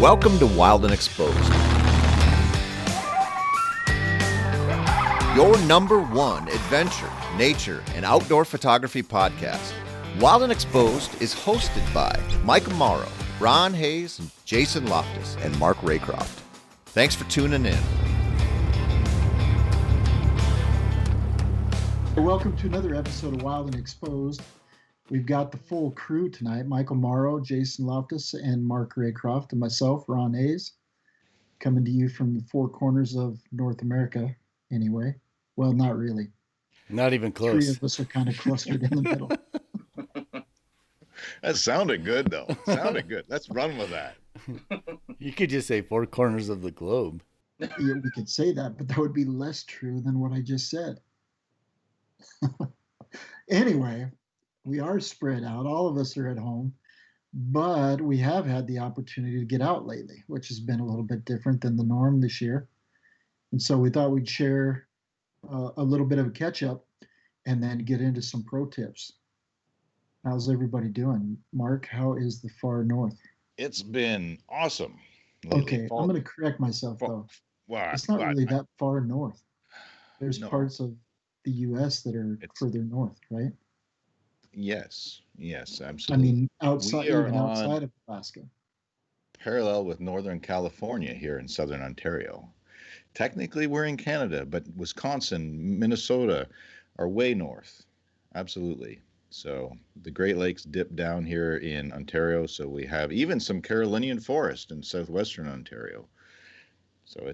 Welcome to Wild and Exposed, your number one adventure, nature, and outdoor photography podcast. Wild and Exposed is hosted by Michael Mauro, Ron Hayes, Jason Loftus, and Mark Raycroft. Thanks for tuning in. Welcome to another episode of Wild and Exposed. We've got the full crew tonight: Michael Mauro, Jason Loftus, and Mark Raycroft, and myself, Ron Hayes, coming to you from the four corners of North America anyway. Well, not really. Not even close. Three of us are kind of clustered in the middle. That sounded good, though. Sounded good. Let's run with that. You could just say four corners of the globe. Yeah, we could say that, but that would be less true than what I just said. Anyway, we are spread out. All of us are at home, but we have had the opportunity to get out lately, which has been a little bit different than the norm this year. And so we thought we'd share a little bit of a catch up and then get into some pro tips. How's everybody doing? Mark, how is the far north? It's been awesome. Okay, I'm going to correct myself, though. It's not really that far north. There's parts of the U.S. that are further north, right? Yes, absolutely. I mean, outside of Alaska. Parallel with Northern California here in Southern Ontario. Technically, we're in Canada, but Wisconsin, Minnesota are way north. Absolutely. So the Great Lakes dip down here in Ontario, so we have even some Carolinian forest in southwestern Ontario. So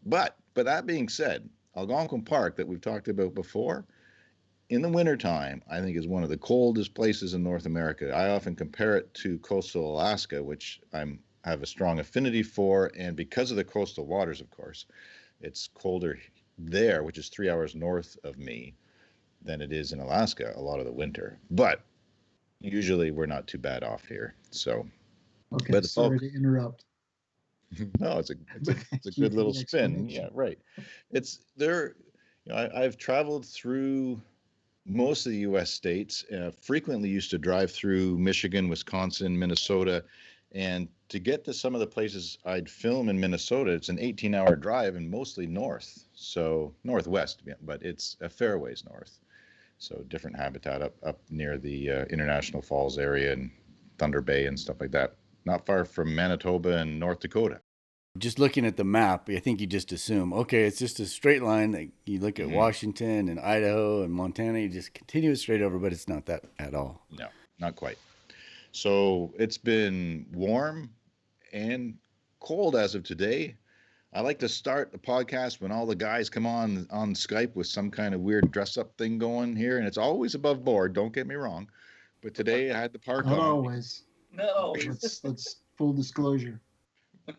but that being said, Algonquin Park that we've talked about before, in the wintertime, I think is one of the coldest places in North America. I often compare it to coastal Alaska, which I have a strong affinity for, and because of the coastal waters, of course, it's colder there, which is 3 hours north of me, than it is in Alaska a lot of the winter. But usually we're not too bad off here. So, okay, but sorry to interrupt. No, it's a good little spin. Yeah, right. It's there. I've traveled through most of the U.S. states. Frequently used to drive through Michigan, Wisconsin, Minnesota, and to get to some of the places I'd film in Minnesota, it's an 18-hour drive and mostly north, so northwest, but it's a fair ways north. So different habitat up near the International Falls area and Thunder Bay and stuff like that. Not far from Manitoba and North Dakota. Just looking at the map, I think you just assume, okay, it's just a straight line. Like you look at Washington and Idaho and Montana, you just continue it straight over, but it's not that at all. No, not quite. So it's been warm and cold as of today. I like to start the podcast when all the guys come on Skype with some kind of weird dress-up thing going here, and it's always above board, don't get me wrong. But today I had the park on. Not always. No. Let's full disclosure.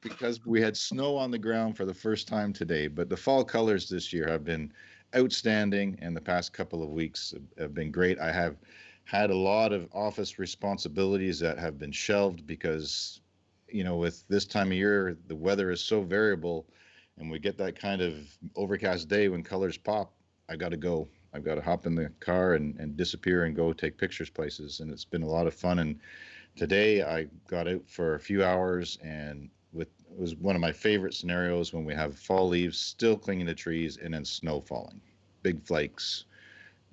Because we had snow on the ground for the first time today, but the fall colors this year have been outstanding, and the past couple of weeks have been great. I have had a lot of office responsibilities that have been shelved because, with this time of year, the weather is so variable, and we get that kind of overcast day when colors pop. I got to go. I've got to hop in the car and disappear and go take pictures places, and it's been a lot of fun. And today I got out for a few hours, and it was one of my favorite scenarios when we have fall leaves still clinging to trees and then snow falling, big flakes,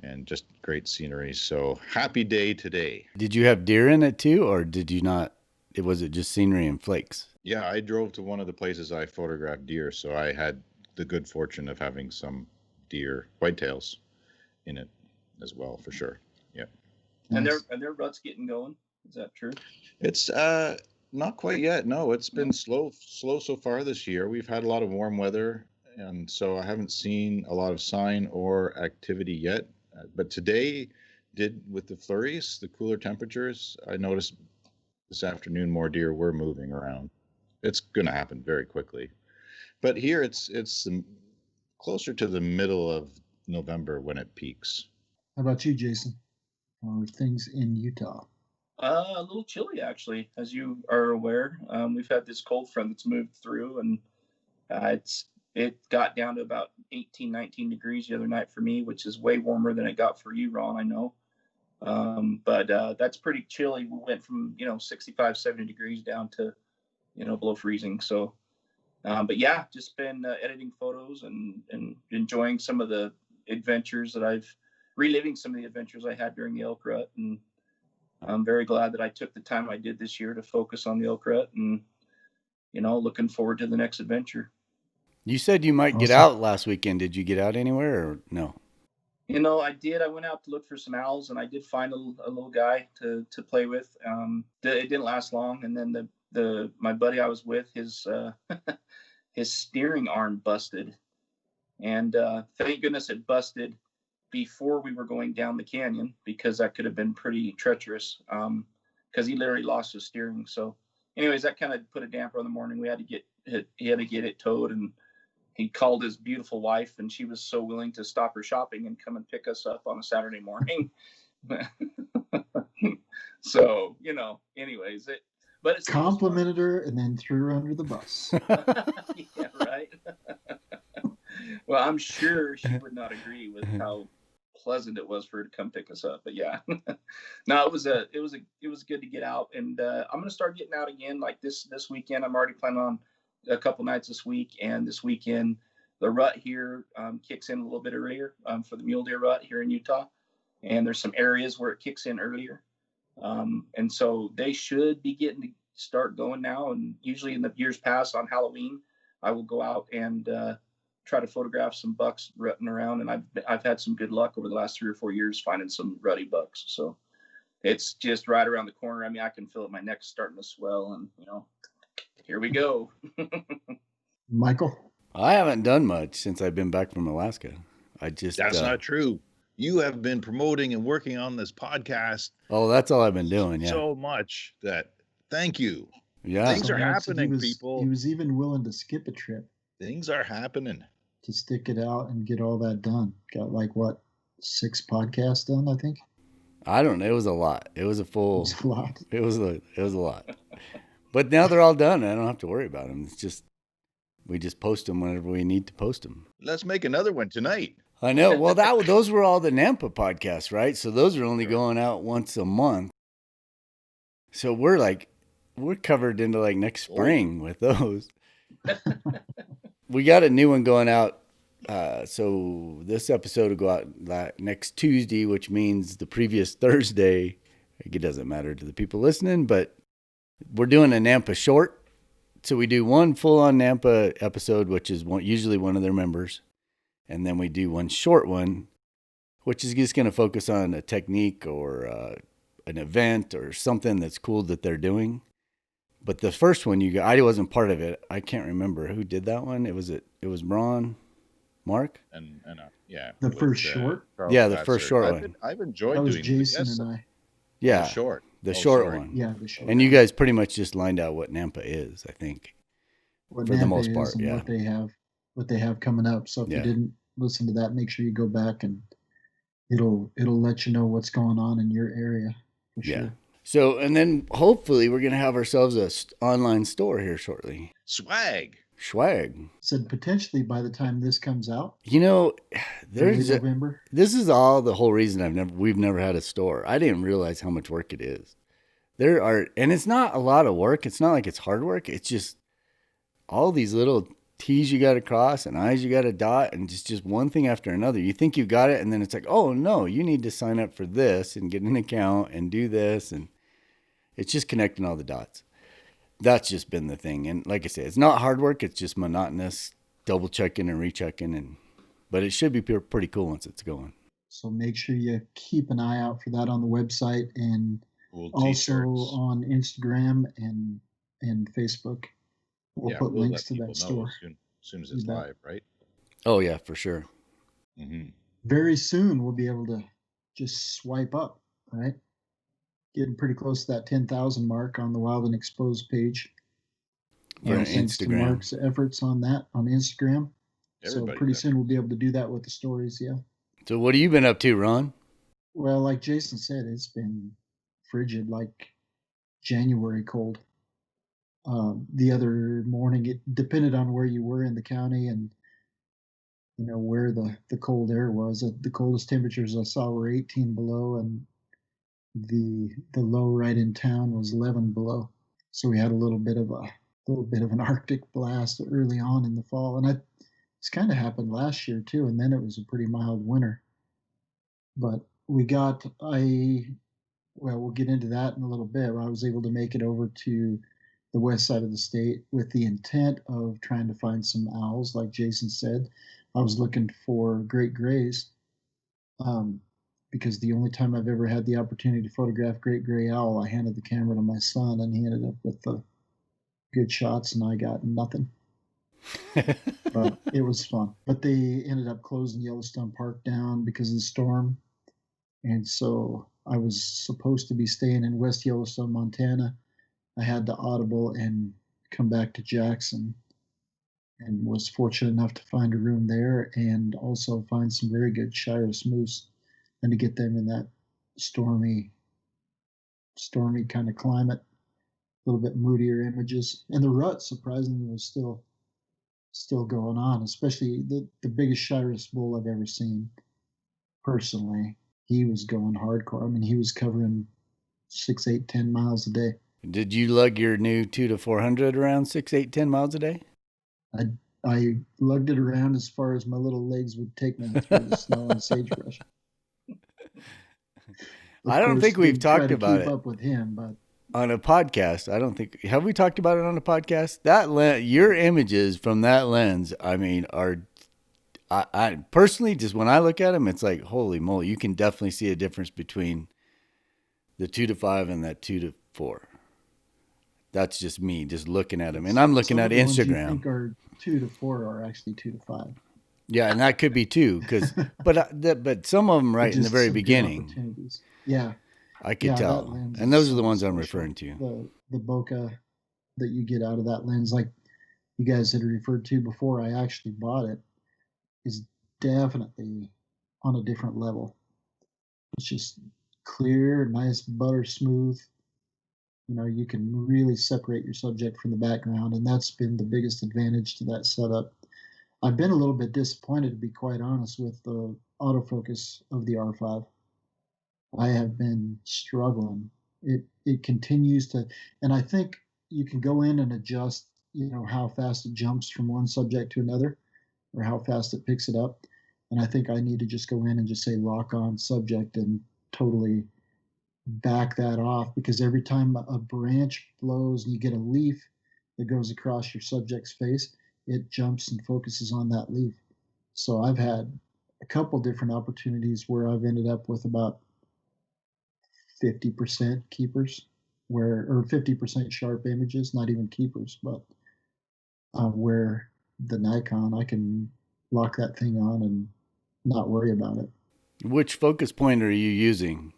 and just great scenery. So happy day today. Did you have deer in it too, or did you not? Was it just scenery and flakes? Yeah, I drove to one of the places I photographed deer, so I had the good fortune of having some deer, whitetails, in it as well, for sure. Yeah. And their rut's getting going. Is that true? It's not quite yet. No, it's been slow so far this year. We've had a lot of warm weather, and so I haven't seen a lot of sign or activity yet. But today with the flurries, the cooler temperatures, I noticed this afternoon more deer were moving around. It's going to happen very quickly. But here it's closer to the middle of November when it peaks. How about you, Jason? How are things in Utah? A little chilly, actually, as you are aware. We've had this cold front that's moved through, and it got down to about 18, 19 degrees the other night for me, which is way warmer than it got for you, Ron, I know. But that's pretty chilly. We went from 65, 70 degrees down to below freezing. So, but yeah, just been editing photos and enjoying some of the adventures that reliving some of the adventures I had during the elk rut. And I'm very glad that I took the time I did this year to focus on the elk rut, and, looking forward to the next adventure. You said you might get out last weekend. Did you get out anywhere or no? I did. I went out to look for some owls, and I did find a little guy to play with. It didn't last long, and then my buddy I was with, his his steering arm busted, and thank goodness it busted before we were going down the canyon, because that could have been pretty treacherous. Because he literally lost his steering. So, anyways, that kind of put a damper on the morning. He had to get it towed, and he called his beautiful wife, and she was so willing to stop her shopping and come and pick us up on a Saturday morning. So, anyways, but it's complimented her and then threw her under the bus. Yeah, right. Well, I'm sure she would not agree with how pleasant it was for her to come pick us up. But yeah, no, it was good to get out, and I'm gonna start getting out again. Like this weekend, I'm already planning on a couple nights this week, and this weekend the rut here kicks in a little bit earlier for the mule deer rut here in Utah, and there's some areas where it kicks in earlier, and so they should be getting to start going now. And usually in the years past on Halloween, I will go out and try to photograph some bucks rutting around, and I've had some good luck over the last 3 or 4 years finding some ruddy bucks. So it's just right around the corner. I mean, I can feel it. My neck's starting to swell, and here we go. Michael? I haven't done much since I've been back from Alaska. That's not true. You have been promoting and working on this podcast. Oh, that's all I've been doing. Yeah. So much that thank you. Yeah. Things are happening, people. He was even willing to skip a trip. Things are happening. To stick it out and get all that done. Got 6 podcasts done, I think. I don't know. It was a lot. It was a full. It was a lot. It was a lot. But now they're all done. I don't have to worry about them. It's just we just post them whenever we need to post them. Let's make another one tonight. I know. Well, those were all the Nampa podcasts, right? So those are only going out once a month. So we're covered into next spring with those. We got a new one going out. So this episode will go out next Tuesday, which means the previous Thursday. It doesn't matter to the people listening, but we're doing a Nampa short. So we do one full-on Nampa episode, which is usually one of their members. And then we do one short one, which is just going to focus on a technique or an event or something that's cool that they're doing. But the first one I wasn't part of it. I can't remember who did that one. It was Braun, Mark, and yeah, the first short. Yeah, the first short one. I've enjoyed that was doing Jason and I. Yeah, the short one. Yeah, the short. And you guys pretty much just lined out what Nampa is, I think, for the most part. And Yeah, what they have coming up. So if you didn't listen to that, make sure you go back, and it'll let you know what's going on in your area. For sure. So, and then hopefully we're going to have ourselves an online store here shortly. Swag. Said potentially by the time this comes out. This is all the whole reason we've never had a store. I didn't realize how much work it is. And it's not a lot of work. It's not like it's hard work. It's just all these little T's you got to cross and I's you got to dot, and just one thing after another. You think you got it, and then it's like, oh no, you need to sign up for this and get an account and do this, and it's just connecting all the dots. That's just been the thing. And like I said, it's not hard work. It's just monotonous, double checking and rechecking, but it should be pretty cool once it's going. So make sure you keep an eye out for that on the website, and also on Instagram and Facebook. We'll put links to that store as soon as it's live, right? Oh yeah, for sure. Mm-hmm. Very soon we'll be able to just swipe up, right? Getting pretty close to that 10,000 mark on the Wild and Exposed page. Thanks to Mark's efforts on that on Instagram. So pretty soon we'll be able to do that with the stories, yeah. So what have you been up to, Ron? Well, like Jason said, it's been frigid, like January cold. The other morning, it depended on where you were in the county and where the cold air was. The coldest temperatures I saw were 18 below, and the low right in town was 11 below. So we had a little bit of little bit of an Arctic blast early on in the fall, and it's kind of happened last year too. And then it was a pretty mild winter. But we'll get into that in a little bit. I was able to make it over to the west side of the state with the intent of trying to find some owls, like Jason said. I was looking for great grays, because the only time I've ever had the opportunity to photograph great gray owl, I handed the camera to my son, and he ended up with the good shots, and I got nothing. But it was fun. But they ended up closing Yellowstone Park down because of the storm. And so I was supposed to be staying in West Yellowstone, Montana. I had to audible and come back to Jackson, and was fortunate enough to find a room there and also find some very good Shiras moose, and to get them in that stormy kind of climate, a little bit moodier images. And the rut, surprisingly, was still going on, especially the biggest Shiras bull I've ever seen personally. He was going hardcore. I mean, he was covering 6, 8, 10 miles a day. Did you lug your new 2 to 400 around 6, 8, 10 miles a day? I lugged it around as far as my little legs would take me through the snow and sagebrush. I don't think we've talked about it. Keep up with him, but on a podcast, I don't think, have we talked about it on a podcast? That your images from that lens, I mean, are, I personally, just when I look at them, it's like, holy moly, you can definitely see a difference between the 2 to 5 and that 2 to 4. That's just me, just looking at them, and I'm looking at Instagram. I think our 2 to 4 are actually 2 to 5. Yeah, and that could be 2, but some of them right in the very beginning. Yeah, I could tell, and those are the ones I'm referring to. The bokeh that you get out of that lens, like you guys had referred to before, I actually bought it, is definitely on a different level. It's just clear, nice, butter smooth. You know, you can really separate your subject from the background, and that's been the biggest advantage to that setup. I've been a little bit disappointed, to be quite honest, with the autofocus of the R5. I have been struggling. It continues to, and I think you can go in and adjust, you know, how fast it jumps from one subject to another, or how fast it picks it up. And I think I need to just go in and just say lock on subject and totally back that off, because every time a branch blows and you get a leaf that goes across your subject's face, it jumps and focuses on that leaf. So I've had a couple different opportunities where I've ended up with about 50% keepers, or 50% sharp images, not even keepers, but where the Nikon, I can lock that thing on and not worry about it. Which focus point are you using?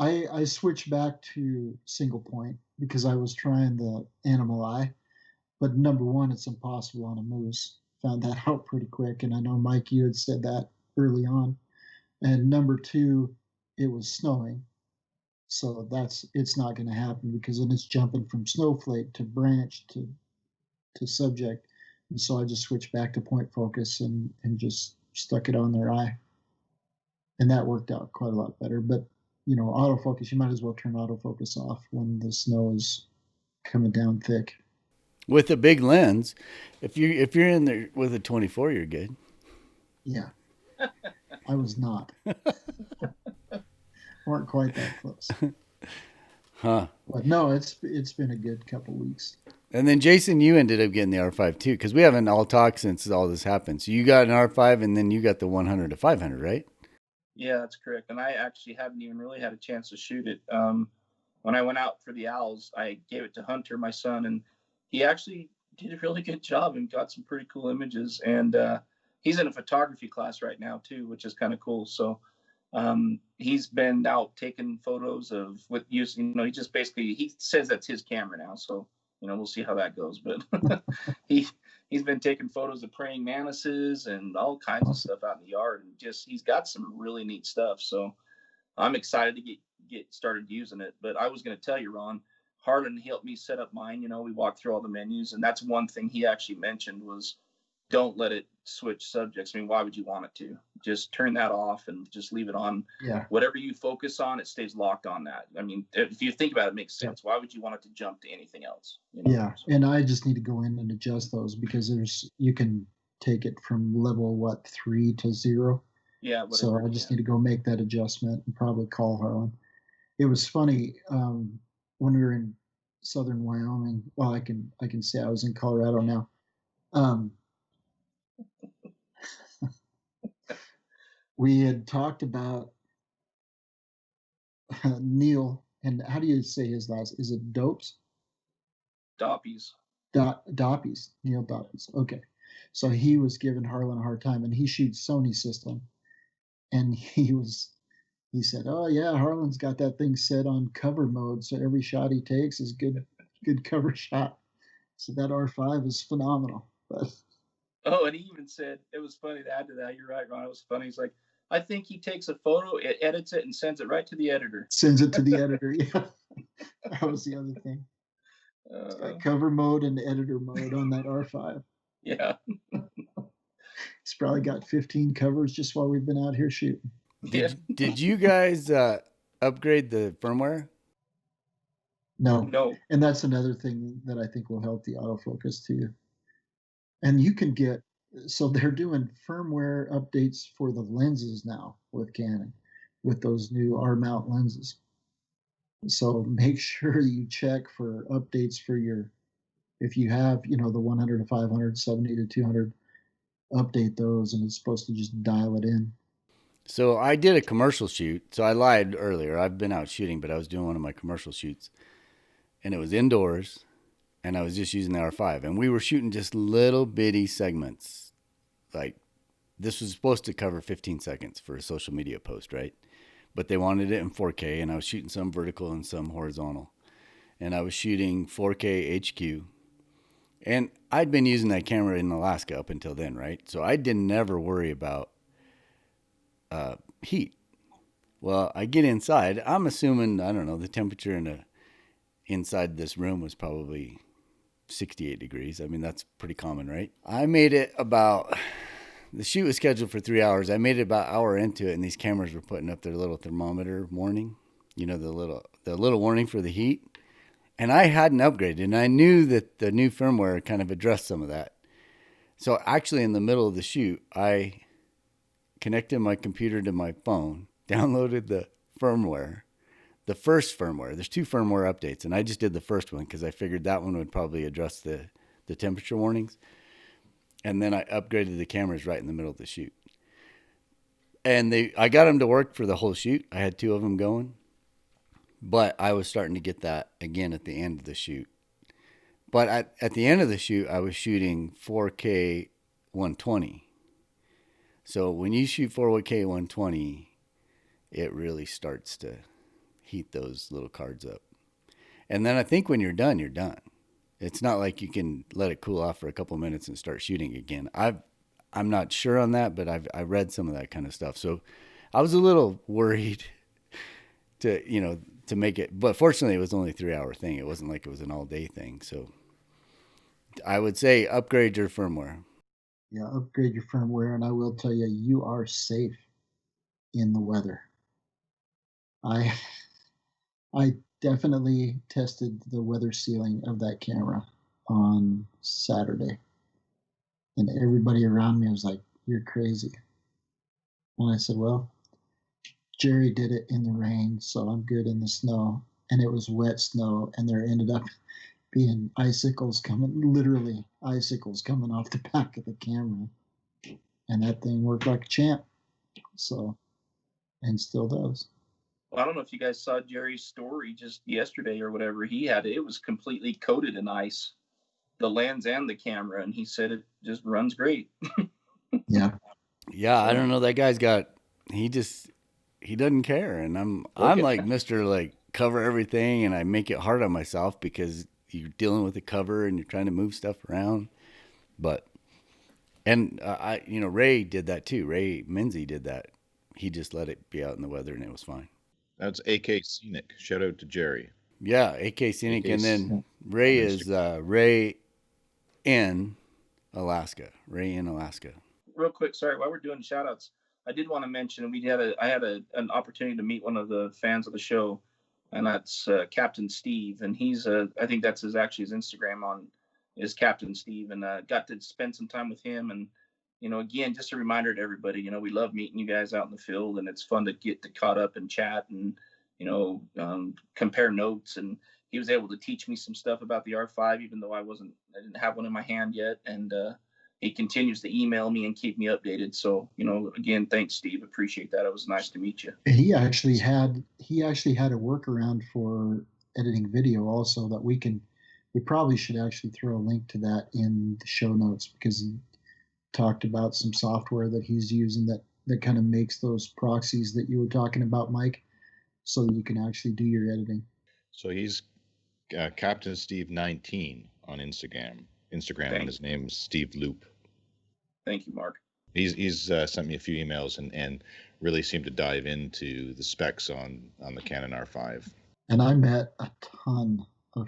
I switched back to single point because I was trying the animal eye, but number one, it's impossible on a moose. Found that out pretty quick, and I know Mike, you had said that early on. And number two, it was snowing, so it's not going to happen, because then it's jumping from snowflake to branch to subject, and so I just switched back to point focus and just stuck it on their eye, and that worked out quite a lot better. But you know, autofocus, you might as well turn autofocus off when the snow is coming down thick. With a big lens, if you're in there with a 24, you're good. Yeah, I was not. Weren't quite that close. Huh. But no, it's been a good couple weeks. And then Jason, you ended up getting the R5 too, because we haven't all talked since all this happened. So you got an R5, and then you got the 100 to 500, right? Yeah, that's correct. And I actually haven't even really had a chance to shoot it. When I went out for the owls, I gave it to Hunter, my son, and he actually did a really good job and got some pretty cool images. And he's in a photography class right now too, which is kind of cool. So he's been out taking photos with using, he just basically, he says that's his camera now. So, we'll see how that goes. But he's been taking photos of praying mantises and all kinds of stuff out in the yard, and he's got some really neat stuff. So I'm excited to get started using it. But I was going to tell you, Ron, Harlan helped me set up mine. We walked through all the menus, and that's one thing he actually mentioned was don't let it switch subjects. I mean, why would you want it to? Just turn that off and just leave it on. Yeah. Whatever you focus on, it stays locked on that. I mean, if you think about it, it makes sense. Why would you want it to jump to anything else? You know? Yeah. And I just need to go in and adjust those because you can take it from level 3 to 0. Yeah. So I just need to go make that adjustment and probably call Harlan. It was funny when we were in southern Wyoming. Well, I can say I was in Colorado now. We had talked about Neil, and how do you say his last? Is it Dopes? Doppies. Doppies. Neil Doppies. Okay. So he was giving Harlan a hard time, and he shoots Sony system, and he said, "Oh yeah, Harlan's got that thing set on cover mode, so every shot he takes is good cover shot." So that R5 is phenomenal. But oh, and he even said, it was funny to add to that. You're right, Ron. It was funny. He's like, I think he takes a photo, edits it, and sends it right to the editor. Sends it to the editor. Yeah, that was the other thing. It's got cover mode and editor mode on that R5. Yeah. He's probably got 15 covers just while we've been out here shooting. Did you guys upgrade the firmware? No. And that's another thing that I think will help the autofocus too. And you can so they're doing firmware updates for the lenses now with Canon, with those new R-mount lenses. So make sure you check for updates for if you have, the 100 to 500, 70 to 200, update those, and it's supposed to just dial it in. So I did a commercial shoot. So I lied earlier. I've been out shooting, but I was doing one of my commercial shoots, and it was indoors, and I was just using the R5, and we were shooting just little bitty segments. Like, this was supposed to cover 15 seconds for a social media post, right? But they wanted it in 4K, and I was shooting some vertical and some horizontal. And I was shooting 4K HQ. And I'd been using that camera in Alaska up until then, right? So I didn't never worry about heat. Well, I get inside. I'm assuming, I don't know, the temperature inside this room was probably 68 degrees. I mean, that's pretty common, right? I made it the shoot was scheduled for 3 hours. I made it about an hour into it, and these cameras were putting up their little thermometer warning, the little warning for the heat. And I hadn't upgraded, and I knew that the new firmware kind of addressed some of that. So actually, in the middle of the shoot, I connected my computer to my phone, downloaded the firmware, the first firmware. There's 2 firmware updates, and I just did the first one because I figured that one would probably address the temperature warnings. And then I upgraded the cameras right in the middle of the shoot. And I got them to work for the whole shoot. I had 2 of them going. But I was starting to get that again at the end of the shoot. But at the end of the shoot, I was shooting 4K 120. So when you shoot 4K 120, it really starts to heat those little cards up. And then I think when you're done, you're done. It's not like you can let it cool off for a couple of minutes and start shooting again. I'm not sure on that, but I read some of that kind of stuff. So I was a little worried to make it, but fortunately it was only a 3-hour thing. It wasn't like it was an all day thing. So I would say upgrade your firmware. Yeah, upgrade your firmware, and I will tell you, you are safe in the weather. I definitely tested the weather sealing of that camera on Saturday, and everybody around me was like, "You're crazy." And I said, "Well, Jerry did it in the rain, so I'm good in the snow." And it was wet snow, and there ended up being literally icicles coming off the back of the camera. And that thing worked like a champ. So, and still does. Well, I don't know if you guys saw Jerry's story just yesterday or whatever. He had it was completely coated in ice, the lens and the camera, and he said it just runs great. Yeah. Yeah, I don't know. That guy's he doesn't care, and I'm like Mr. like cover everything, and I make it hard on myself because you're dealing with the cover and you're trying to move stuff around. But Ray did that too. Ray Menzie did that. He just let it be out in the weather, and it was fine. That's AK Scenic. Shout out to Jerry. Yeah, AK Scenic, and then Ray is Ray N Alaska. Ray in Alaska. Real quick, sorry, while we're doing shout outs, I did want to mention I had an opportunity to meet one of the fans of the show, and that's Captain Steve, and he's I think that's actually his Instagram on is Captain Steve, and got to spend some time with him, and again, just a reminder to everybody, we love meeting you guys out in the field, and it's fun to get to caught up and chat and compare notes, and he was able to teach me some stuff about the R5, even though I didn't have one in my hand yet, and he continues to email me and keep me updated. So, again, thanks, Steve. Appreciate that. It was nice to meet you. He actually had a workaround for editing video also that we probably should actually throw a link to that in the show notes, because he talked about some software that he's using that kind of makes those proxies that you were talking about, Mike, so that you can actually do your editing. So he's Captain Steve 19 on Instagram, and his name is Steve Loop. Thank you, Mark. He's sent me a few emails and really seemed to dive into the specs on the Canon R5. And I met a ton of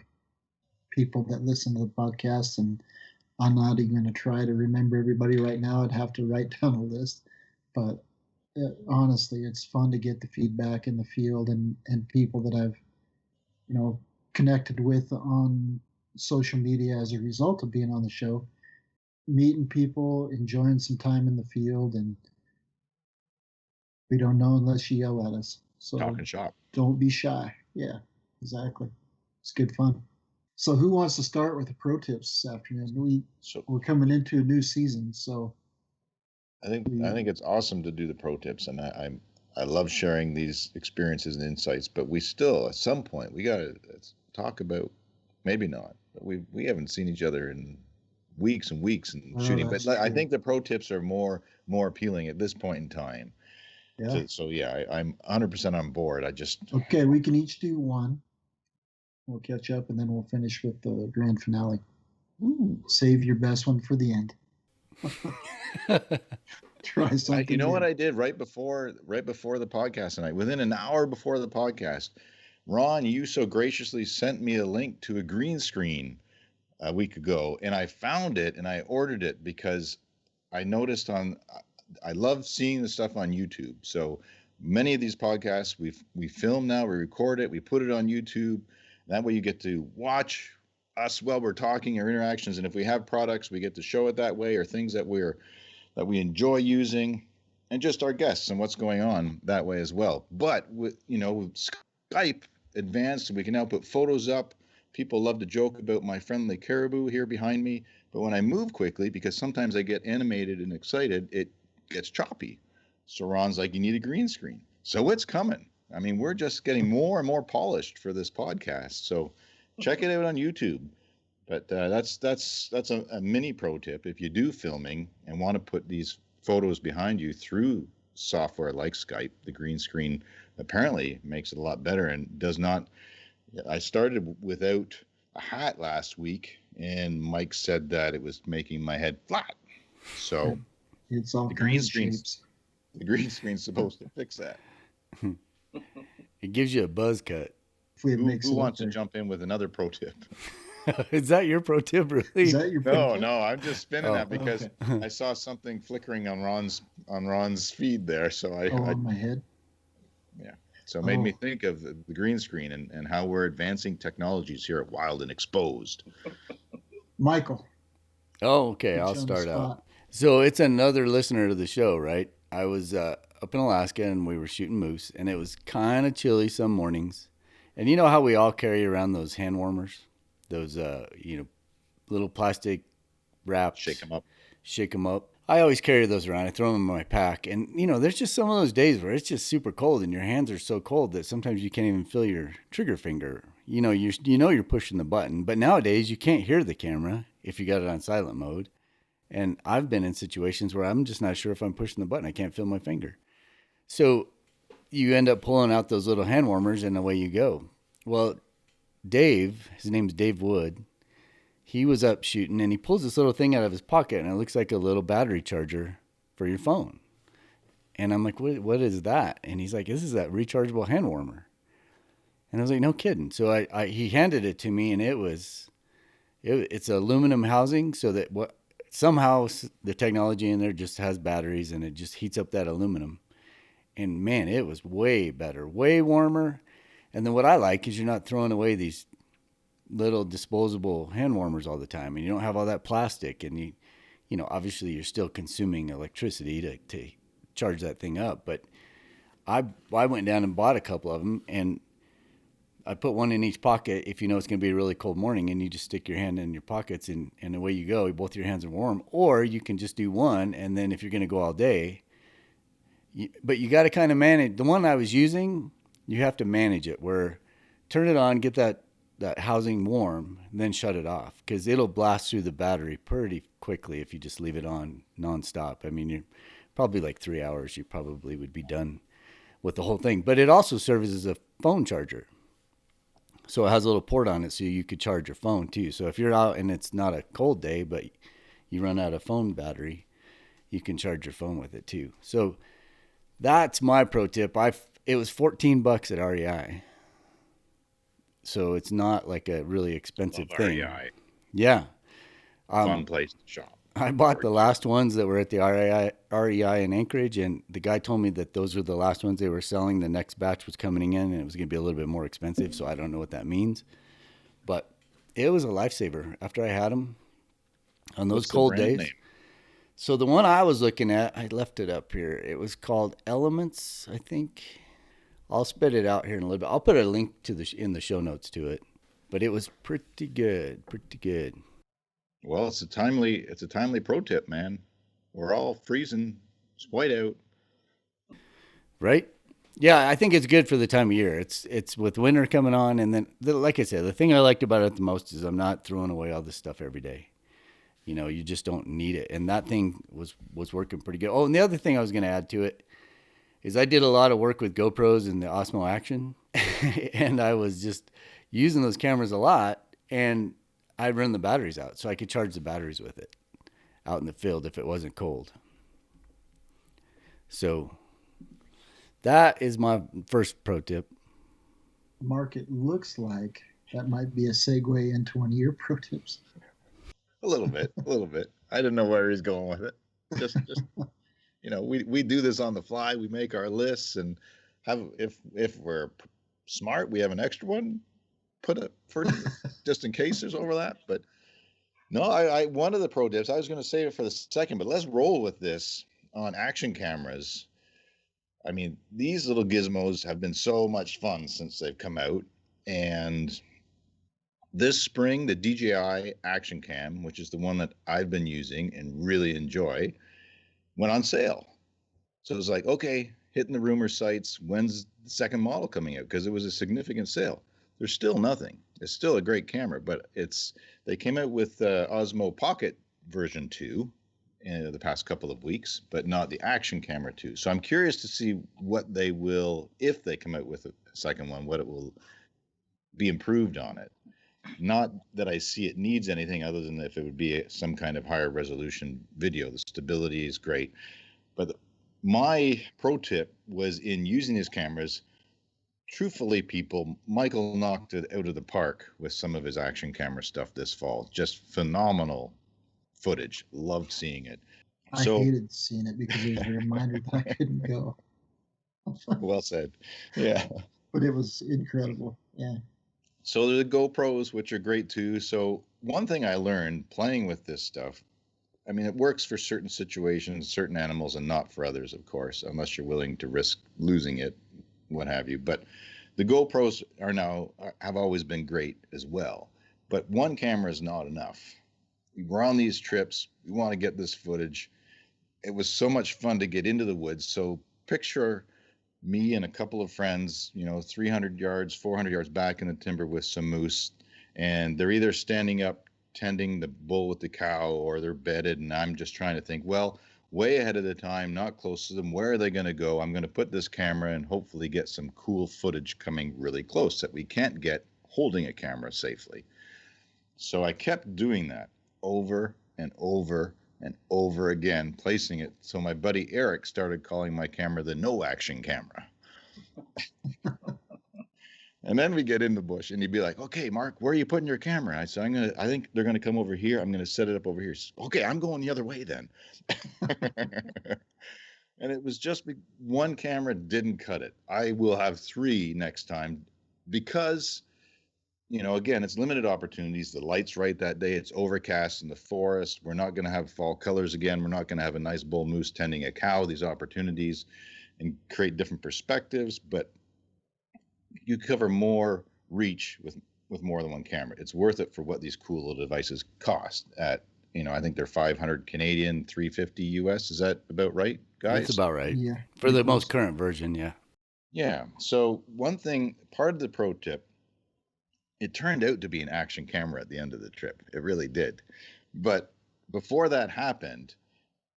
people that listen to the podcast, and I'm not even going to try to remember everybody right now. I'd have to write down a list. But honestly, it's fun to get the feedback in the field and people that I've, connected with on social media as a result of being on the show, meeting people, enjoying some time in the field, and we don't know unless you yell at us. So talking shop. Don't be shy. Yeah, exactly. It's good fun. So who wants to start with the pro tips this afternoon? We're coming into a new season, so I think it's awesome to do the pro tips, and I love sharing these experiences and insights. But we still, at some point, we gotta talk about, maybe not, but we haven't seen each other in weeks and weeks and shooting. But I think the pro tips are more appealing at this point in time. Yeah. So yeah, I'm 100% on board. Okay, we can each do one. We'll catch up, and then we'll finish with the grand finale. Ooh, save your best one for the end. Try something. You know what I did right before the podcast tonight? Within an hour before the podcast, Ron, you so graciously sent me a link to a green screen a week ago, and I found it and I ordered it because I noticed I love seeing the stuff on YouTube. So many of these podcasts we film now, we record it, we put it on YouTube. That way you get to watch us while we're talking, our interactions, and if we have products, we get to show it that way, or things that we enjoy using, and just our guests and what's going on that way as well. But with Skype advanced, and we can now put photos up. People love to joke about my friendly caribou here behind me, but when I move quickly, because sometimes I get animated and excited, it gets choppy. So Ron's like, you need a green screen. So it's coming. I mean, we're just getting more and more polished for this podcast. So check it out on YouTube. But that's a mini pro tip. If you do filming and want to put these photos behind you through software like Skype, the green screen apparently makes it a lot better and does not. I started without a hat last week, and Mike said that it was making my head flat. So it's all the green screen's supposed to fix that. It gives you a buzz cut. Who wants to jump in with another pro tip? Is that your pro tip, really? Is that your pro tip? No, I'm just spinning that because I saw something flickering on Ron's feed there. So on my head? Yeah. So it made me think of the green screen and how we're advancing technologies here at Wild and Exposed. Michael. Oh, okay. I'll start out. So it's another listener to the show, right? I was up in Alaska, and we were shooting moose, and it was kind of chilly some mornings. And you know how we all carry around those hand warmers? Those, little plastic wraps. Shake them up. I always carry those around. I throw them in my pack. And, there's just some of those days where it's just super cold, and your hands are so cold that sometimes you can't even feel your trigger finger. You're pushing the button. But nowadays, you can't hear the camera if you got it on silent mode. And I've been in situations where I'm just not sure if I'm pushing the button. I can't feel my finger. So you end up pulling out those little hand warmers, and away you go. Well, Dave, his name's Dave Wood, he was up shooting, and he pulls this little thing out of his pocket, and it looks like a little battery charger for your phone. And I'm like, what is that? And he's like, this is that rechargeable hand warmer. And I was like, no kidding. So he handed it to me, and it's aluminum housing, so that somehow the technology in there just has batteries and it just heats up that aluminum. And man, it was way better, way warmer. And then what I like is you're not throwing away these little disposable hand warmers all the time, and you don't have all that plastic, and you know, obviously you're still consuming electricity to charge that thing up. But I went down and bought a couple of them, and I put one in each pocket if you know it's going to be a really cold morning, and you just stick your hand in your pockets and away you go. Both your hands are warm. Or you can just do one, and then if you're going to go all day, but you got to kind of manage. The one I was using, you have to manage it where turn it on, get that housing warm, and then shut it off because it'll blast through the battery pretty quickly if you just leave it on nonstop. I mean, you're probably like 3 hours, you probably would be done with the whole thing. But it also serves as a phone charger. So it has a little port on it so you could charge your phone too. So if you're out and it's not a cold day, but you run out of phone battery, you can charge your phone with it too. So that's my pro tip. It was $14 at REI. So it's not like a really expensive thing. REI. Yeah. Fun place to shop. I bought the last ones that were at the REI in Anchorage, and the guy told me that those were the last ones they were selling. The next batch was coming in, and it was going to be a little bit more expensive, so I don't know what that means. But it was a lifesaver after I had them on those cold days. Name? So the one I was looking at, I left it up here. It was called Elements, I think. I'll spit it out here in a little bit. I'll put a link to in the show notes to it. But it was pretty good, pretty good. Well, it's a timely pro tip, man. We're all freezing. It's white out. Right? Yeah, I think it's good for the time of year. It's with winter coming on, and then like I said, the thing I liked about it the most is I'm not throwing away all this stuff every day. You know, you just don't need it. And that thing was working pretty good. Oh, and the other thing I was going to add to it is I did a lot of work with GoPros and the Osmo Action, and I was just using those cameras a lot, and I'd run the batteries out, so I could charge the batteries with it out in the field if it wasn't cold. So that is my first pro tip. Mark, it looks like that might be a segue into one of your pro tips. A little bit. I didn't know where he's going with it. Just you know, we do this on the fly. We make our lists and have if we're smart, we have an extra one put up for just in case there's overlap. But no, I one of the pro tips I was going to save it for the second, but let's roll with this on action cameras. I mean, these little gizmos have been so much fun since they've come out, and this spring the DJI Action Cam, which is the one that I've been using and really enjoy, went on sale. So it was like, okay, hitting the rumor sites, when's the second model coming out? Because it was a significant sale. There's still nothing. It's still a great camera, but they came out with Osmo Pocket version 2 in the past couple of weeks, but not the Action Camera 2. So I'm curious to see what they will, if they come out with a second one, what it will be improved on it. Not that I see it needs anything other than if it would be some kind of higher resolution video. The stability is great. But my pro tip was in using these cameras. Truthfully, people, Michael knocked it out of the park with some of his action camera stuff this fall. Just phenomenal footage. Loved seeing it. I hated seeing it because it was a reminder that I couldn't go. Well said. Yeah. But it was incredible. Yeah. So there's the GoPros, which are great too. So one thing I learned playing with this stuff, I mean, it works for certain situations, certain animals, and not for others, of course, unless you're willing to risk losing it, what have you. But the GoPros have always been great as well. But one camera is not enough. We're on these trips. We want to get this footage. It was so much fun to get into the woods. So picture me and a couple of friends, 300 yards, 400 yards back in the timber with some moose, and they're either standing up tending the bull with the cow, or they're bedded, and I'm just trying to think, well, way ahead of the time, not close to them, where are they going to go? I'm going to put this camera and hopefully get some cool footage coming really close that we can't get holding a camera safely. So I kept doing that over and over and over again, placing it. So my buddy Eric started calling my camera the no action camera. And then we get in the bush, and he'd be like, "Okay, Mark, where are you putting your camera?" I said, I think they're gonna come over here. I'm gonna set it up over here." Okay, I'm going the other way then. And it was just one camera didn't cut it. I will have 3 next time because, again, it's limited opportunities. The light's right that day. It's overcast in the forest. We're not going to have fall colors again. We're not going to have a nice bull moose tending a cow. These opportunities and create different perspectives, but you cover more reach with more than one camera. It's worth it for what these cool little devices cost at, I think they're 500 Canadian, 350 US. Is that about right, guys? That's about right. Yeah. For the most current version, yeah. Yeah. So one thing, part of the pro tip, it turned out to be an action camera at the end of the trip. It really did. But before that happened,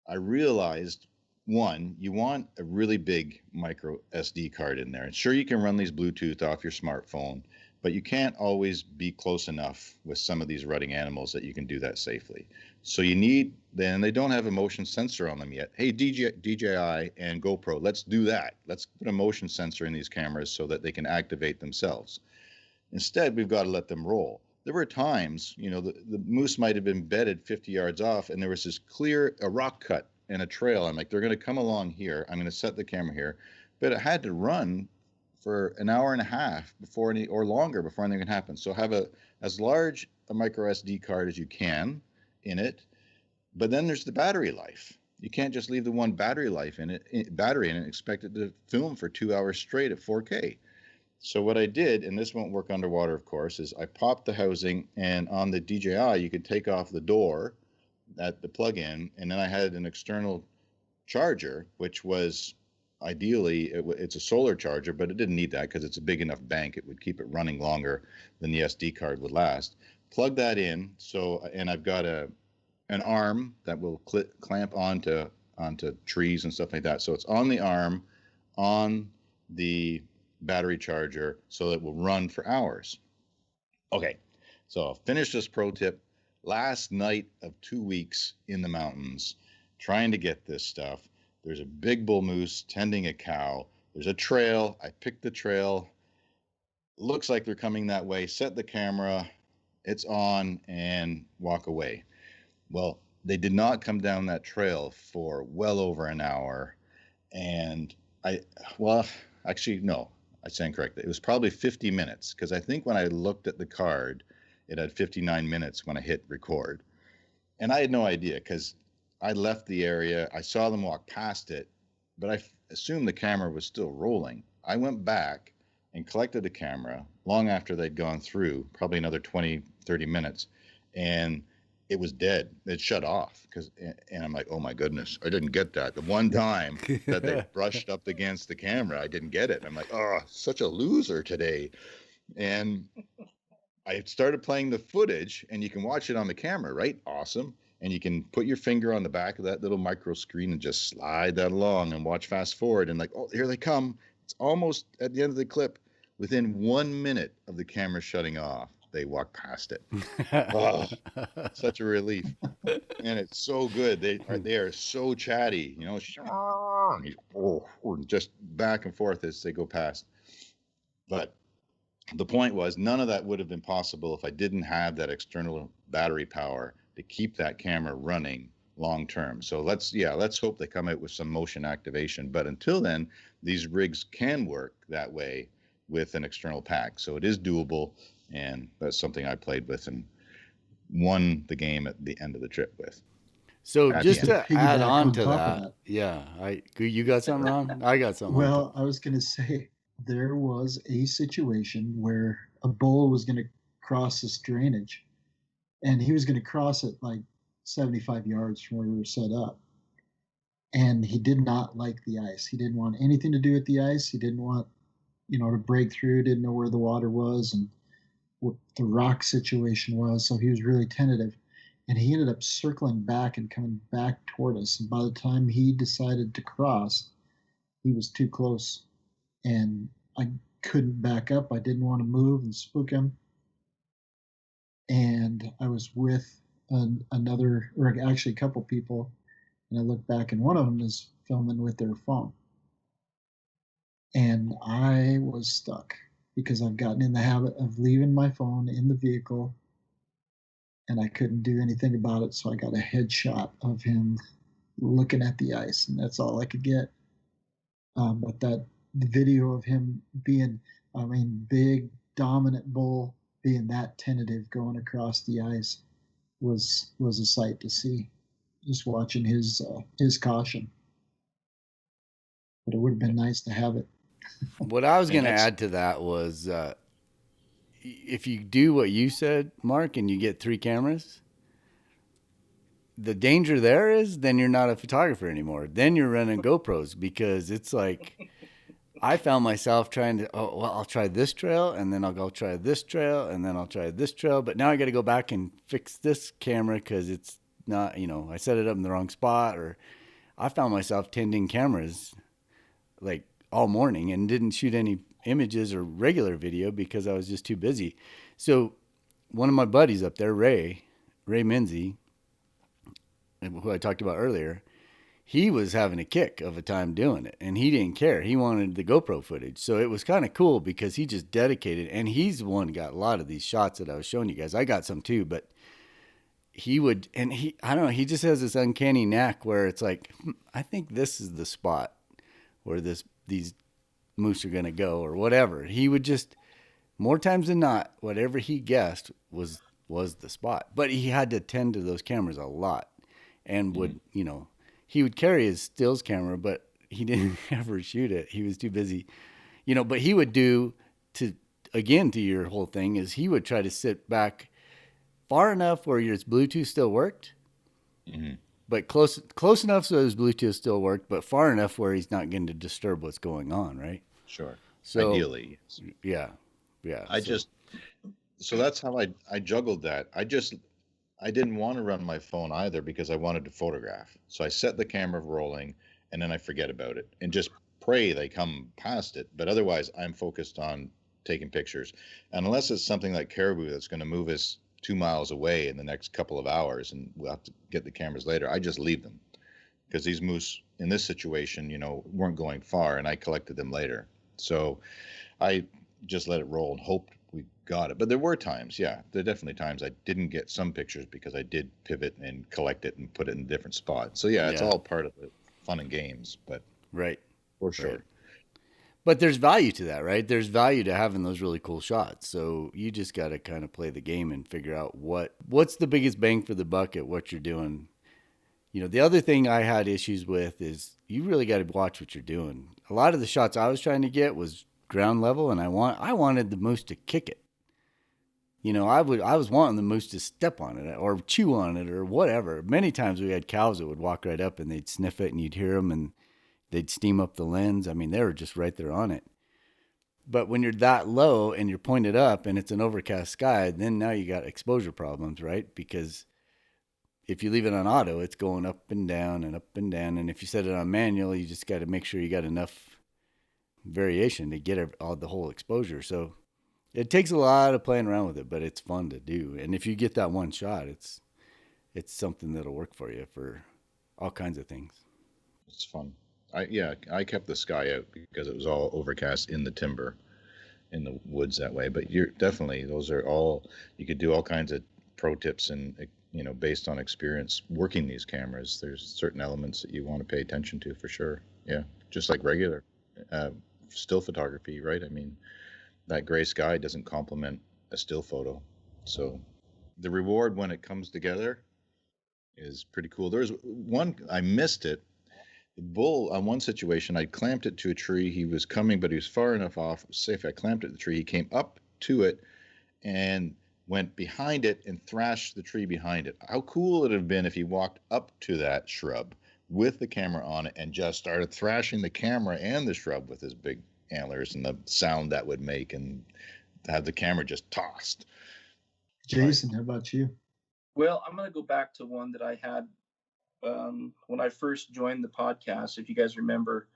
I realized, one, you want a really big micro SD card in there. And sure, you can run these Bluetooth off your smartphone, but you can't always be close enough with some of these rutting animals that you can do that safely. So you need, then they don't have a motion sensor on them yet. Hey, DJI and GoPro, let's do that. Let's put a motion sensor in these cameras so that they can activate themselves. Instead, we've got to let them roll. There were times, the moose might have been bedded 50 yards off, and there was this a rock cut and a trail. I'm like, they're going to come along here. I'm going to set the camera here. But it had to run for an hour and a half or longer before anything can happen. So have as large a micro SD card as you can in it. But then there's the battery life. You can't just leave the one battery in it and expect it to film for 2 hours straight at 4K. So what I did, and this won't work underwater, of course, is I popped the housing, and on the DJI, you could take off the door at the plug-in, and then I had an external charger, which was ideally, it's a solar charger, but it didn't need that because it's a big enough bank. It would keep it running longer than the SD card would last. Plug that in, and I've got an arm that will clamp onto trees and stuff like that. So it's on the arm, on the battery charger, so that it will run for hours. Okay, so I'll finish this pro tip. Last night of 2 weeks in the mountains, trying to get this stuff. There's a big bull moose tending a cow. There's a trail. I picked the trail. Looks like they're coming that way. Set the camera. It's on and walk away. Well, they did not come down that trail for well over an hour. And actually, no. I stand corrected. It was probably 50 minutes because I think when I looked at the card, it had 59 minutes when I hit record. And I had no idea because I left the area. I saw them walk past it, but I assumed the camera was still rolling. I went back and collected the camera long after they'd gone through, probably another 20, 30 minutes, and it was dead. It shut off and I'm like, oh my goodness, I didn't get that. The one time that they brushed up against the camera, I didn't get it. And I'm like, oh, such a loser today. And I started playing the footage, and you can watch it on the camera, right? Awesome. And you can put your finger on the back of that little micro screen and just slide that along and watch fast forward. And like, oh, here they come. It's almost at the end of the clip. Within 1 minute of the camera shutting off, they walk past it. Oh, such a relief. And it's so good. They are so chatty, just back and forth as they go past. But the point was, none of that would have been possible if I didn't have that external battery power to keep that camera running long term. So let's hope they come out with some motion activation. But until then, these rigs can work that way with an external pack. So it is doable. And that's something I played with and won the game at the end of the trip with. So just to add on to top of that, yeah, you got something wrong? I got something. Well, I was going to say there was a situation where a bull was going to cross this drainage, and he was going to cross it like 75 yards from where we were set up. And he did not like the ice. He didn't want anything to do with the ice. He didn't want, to break through, didn't know where the water was and what the rock situation was. So he was really tentative. And he ended up circling back and coming back toward us. And by the time he decided to cross, he was too close. And I couldn't back up. I didn't want to move and spook him. And I was with a couple people. And I looked back, and one of them is filming with their phone. And I was stuck. because I've gotten in the habit of leaving my phone in the vehicle and I couldn't do anything about it. So I got a headshot of him looking at the ice, and that's all I could get. But that video of him being, I mean, big, dominant bull, being that tentative going across the ice was a sight to see. Just watching his caution. But it would have been nice to have it. What I was going to add to that was if you do what you said, Mark, and you get 3 cameras, the danger there is then you're not a photographer anymore. Then you're running GoPros, because it's like I found myself trying to, I'll try this trail, and then I'll go try this trail, and then I'll try this trail. But now I got to go back and fix this camera because it's not, I set it up in the wrong spot, or I found myself tending cameras like all morning and didn't shoot any images or regular video because I was just too busy. So one of my buddies up there, Ray Menzie, who I talked about earlier, he was having a kick of a time doing it, and he didn't care. He wanted the GoPro footage. So it was kind of cool because he just dedicated, and he's the one who got a lot of these shots that I was showing you guys. I got some too, but he would, and I don't know, he just has this uncanny knack where it's like, I think this is the spot where these moose are going to go or whatever. He would just, more times than not, whatever he guessed was the spot. But he had to tend to those cameras a lot, and would, he would carry his stills camera, but he didn't ever shoot it. He was too busy, but he would do to your whole thing is he would try to sit back far enough where his Bluetooth still worked, but close enough so his Bluetooth still worked, but far enough where he's not going to disturb what's going on, right? Sure. So, ideally. Yeah. So that's how I juggled that. I didn't want to run my phone either because I wanted to photograph. So I set the camera rolling and then I forget about it and just pray they come past it. But otherwise, I'm focused on taking pictures. And unless it's something like caribou that's going to move us 2 miles away in the next couple of hours and we'll have to get the cameras later, I just leave them because these moose in this situation, weren't going far, and I collected them later. So I just let it roll and hoped we got it. But there were times, there are definitely times I didn't get some pictures because I did pivot and collect it and put it in a different spot. So it's all part of the fun and games, but right, for sure. Right. But there's value to that, right? There's value to having those really cool shots. So you just got to kind of play the game and figure out what's the biggest bang for the buck at what you're doing. The other thing I had issues with is you really got to watch what you're doing. A lot of the shots I was trying to get was ground level, and I wanted the moose to kick it. I was wanting the moose to step on it or chew on it or whatever. Many times we had cows that would walk right up and they'd sniff it, and you'd hear them, and they'd steam up the lens. I mean, they were just right there on it. But when you're that low and you're pointed up and it's an overcast sky, then now you got exposure problems, right? Because if you leave it on auto, it's going up and down and up and down. And if you set it on manual, you just got to make sure you got enough variation to get all the whole exposure. So it takes a lot of playing around with it, but it's fun to do. And if you get that one shot, it's something that'll work for you for all kinds of things. It's fun. I kept the sky out because it was all overcast in the timber, in the woods that way. But you're definitely, those are all, you could do all kinds of pro tips and, based on experience working these cameras. There's certain elements that you want to pay attention to for sure. Yeah. Just like regular still photography, right? I mean, that gray sky doesn't complement a still photo. So the reward when it comes together is pretty cool. There's one, I missed it. The bull, on one situation, I clamped it to a tree. He was coming, but he was far enough off. It was safe. I clamped it to the tree. He came up to it and went behind it and thrashed the tree behind it. How cool would it have been if he walked up to that shrub with the camera on it and just started thrashing the camera and the shrub with his big antlers and the sound that would make, and have the camera just tossed. Jason, how about you? Well, I'm going to go back to one that I had when I first joined the podcast, if you guys remember.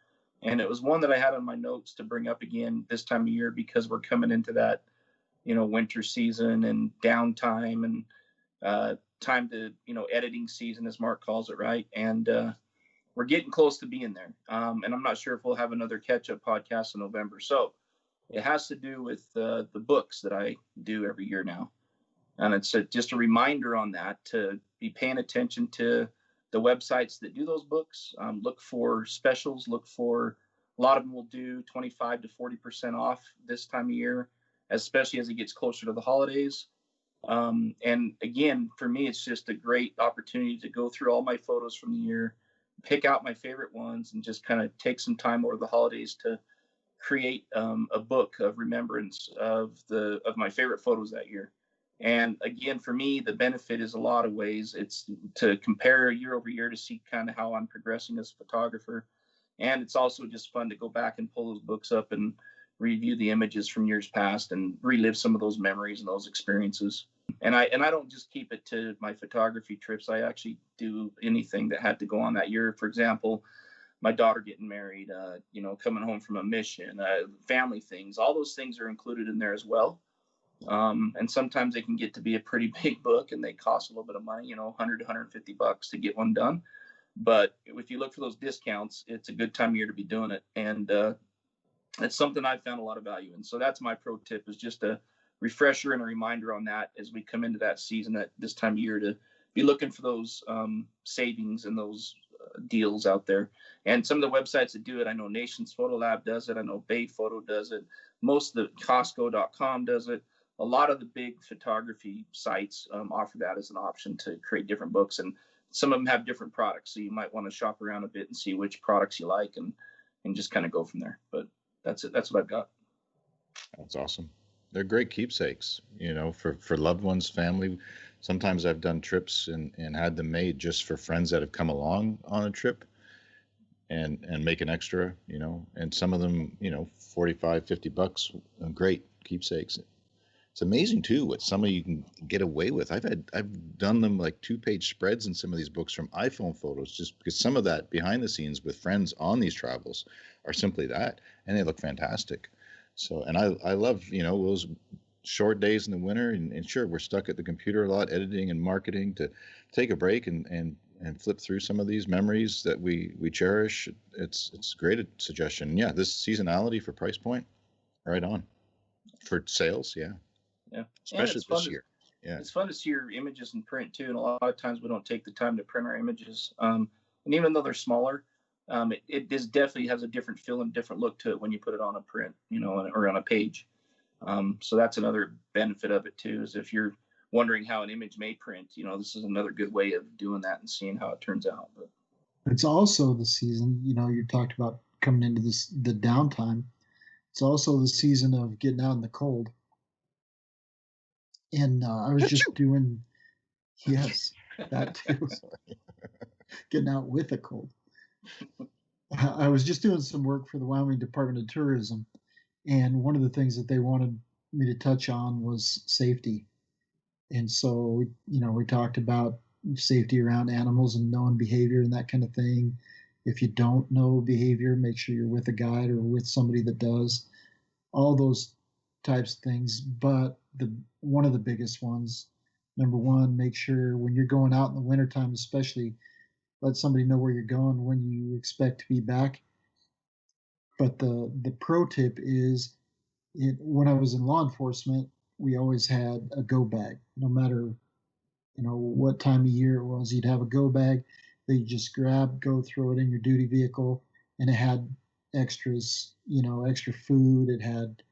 And it was one that I had on my notes to bring up again this time of year because we're coming into that, winter season and downtime and time to, editing season, as Mark calls it, right? And we're getting close to being there. And I'm not sure if we'll have another catch-up podcast in November. So It has to do with the books that I do every year now. And it's just a reminder on that to be paying attention to the websites that do those books. Look for specials. Look for, a lot of them will do 25 to 40% off this time of year, especially as it gets closer to the holidays. And again, for me, it's just a great opportunity to go through all my photos from the year, pick out my favorite ones, and just kind of take some time over the holidays to create a book of remembrance of my favorite photos that year. And again, for me, the benefit is a lot of ways. It's to compare year over year to see kind of how I'm progressing as a photographer. And it's also just fun to go back and pull those books up and review the images from years past and relive some of those memories and those experiences. And I don't just keep it to my photography trips. I actually do anything that had to go on that year. For example, my daughter getting married, coming home from a mission, family things, all those things are included in there as well. And sometimes they can get to be a pretty big book and they cost a little bit of money, $100 to $150 to get one done. But if you look for those discounts, it's a good time of year to be doing it. And it's something I've found a lot of value in. So that's my pro tip, is just a refresher and a reminder on that as we come into that season at this time of year, to be looking for those savings and those deals out there. And some of the websites that do it, I know Nations Photo Lab does it. I know Bay Photo does it. Most of the Costco.com does it. A lot of the big photography sites offer that as an option to create different books. And some of them have different products. So you might want to shop around a bit and see which products you like and just kind of go from there. But that's it. That's what I've got. That's awesome. They're great keepsakes, for loved ones, family. Sometimes I've done trips and had them made just for friends that have come along on a trip and make an extra, and some of them, $45, $50, great keepsakes. It's amazing too what some of you can get away with. I've done them like 2-page spreads in some of these books from iPhone photos, just because some of that behind the scenes with friends on these travels are simply that, and they look fantastic. So, and I love, those short days in the winter, and sure, we're stuck at the computer a lot, editing and marketing, to take a break and flip through some of these memories that we cherish. It's a great suggestion. Yeah, this seasonality for price point, right on. For sales, yeah. Yeah. Especially this year. Yeah. It's fun to see your images in print too. And a lot of times we don't take the time to print our images. And even though they're smaller, it definitely has a different feel and different look to it when you put it on a print, or on a page. So that's another benefit of it too, is if you're wondering how an image may print, this is another good way of doing that and seeing how it turns out. But it's also the season, you talked about coming into the downtime. It's also the season of getting out in the cold. And I was just doing, yes, that too. Getting out with a cold. I was just doing some work for the Wyoming Department of Tourism, and one of the things that they wanted me to touch on was safety. And so, we talked about safety around animals and knowing behavior and that kind of thing. If you don't know behavior, make sure you're with a guide or with somebody that does. All those types of things. But one of the biggest ones, number one, make sure when you're going out in the wintertime, especially, let somebody know where you're going, when you expect to be back. But the pro tip is, when I was in law enforcement, we always had a go bag. No matter what time of year it was, you'd have a go bag that you just grab, go throw it in your duty vehicle, and it had extras, extra food. It had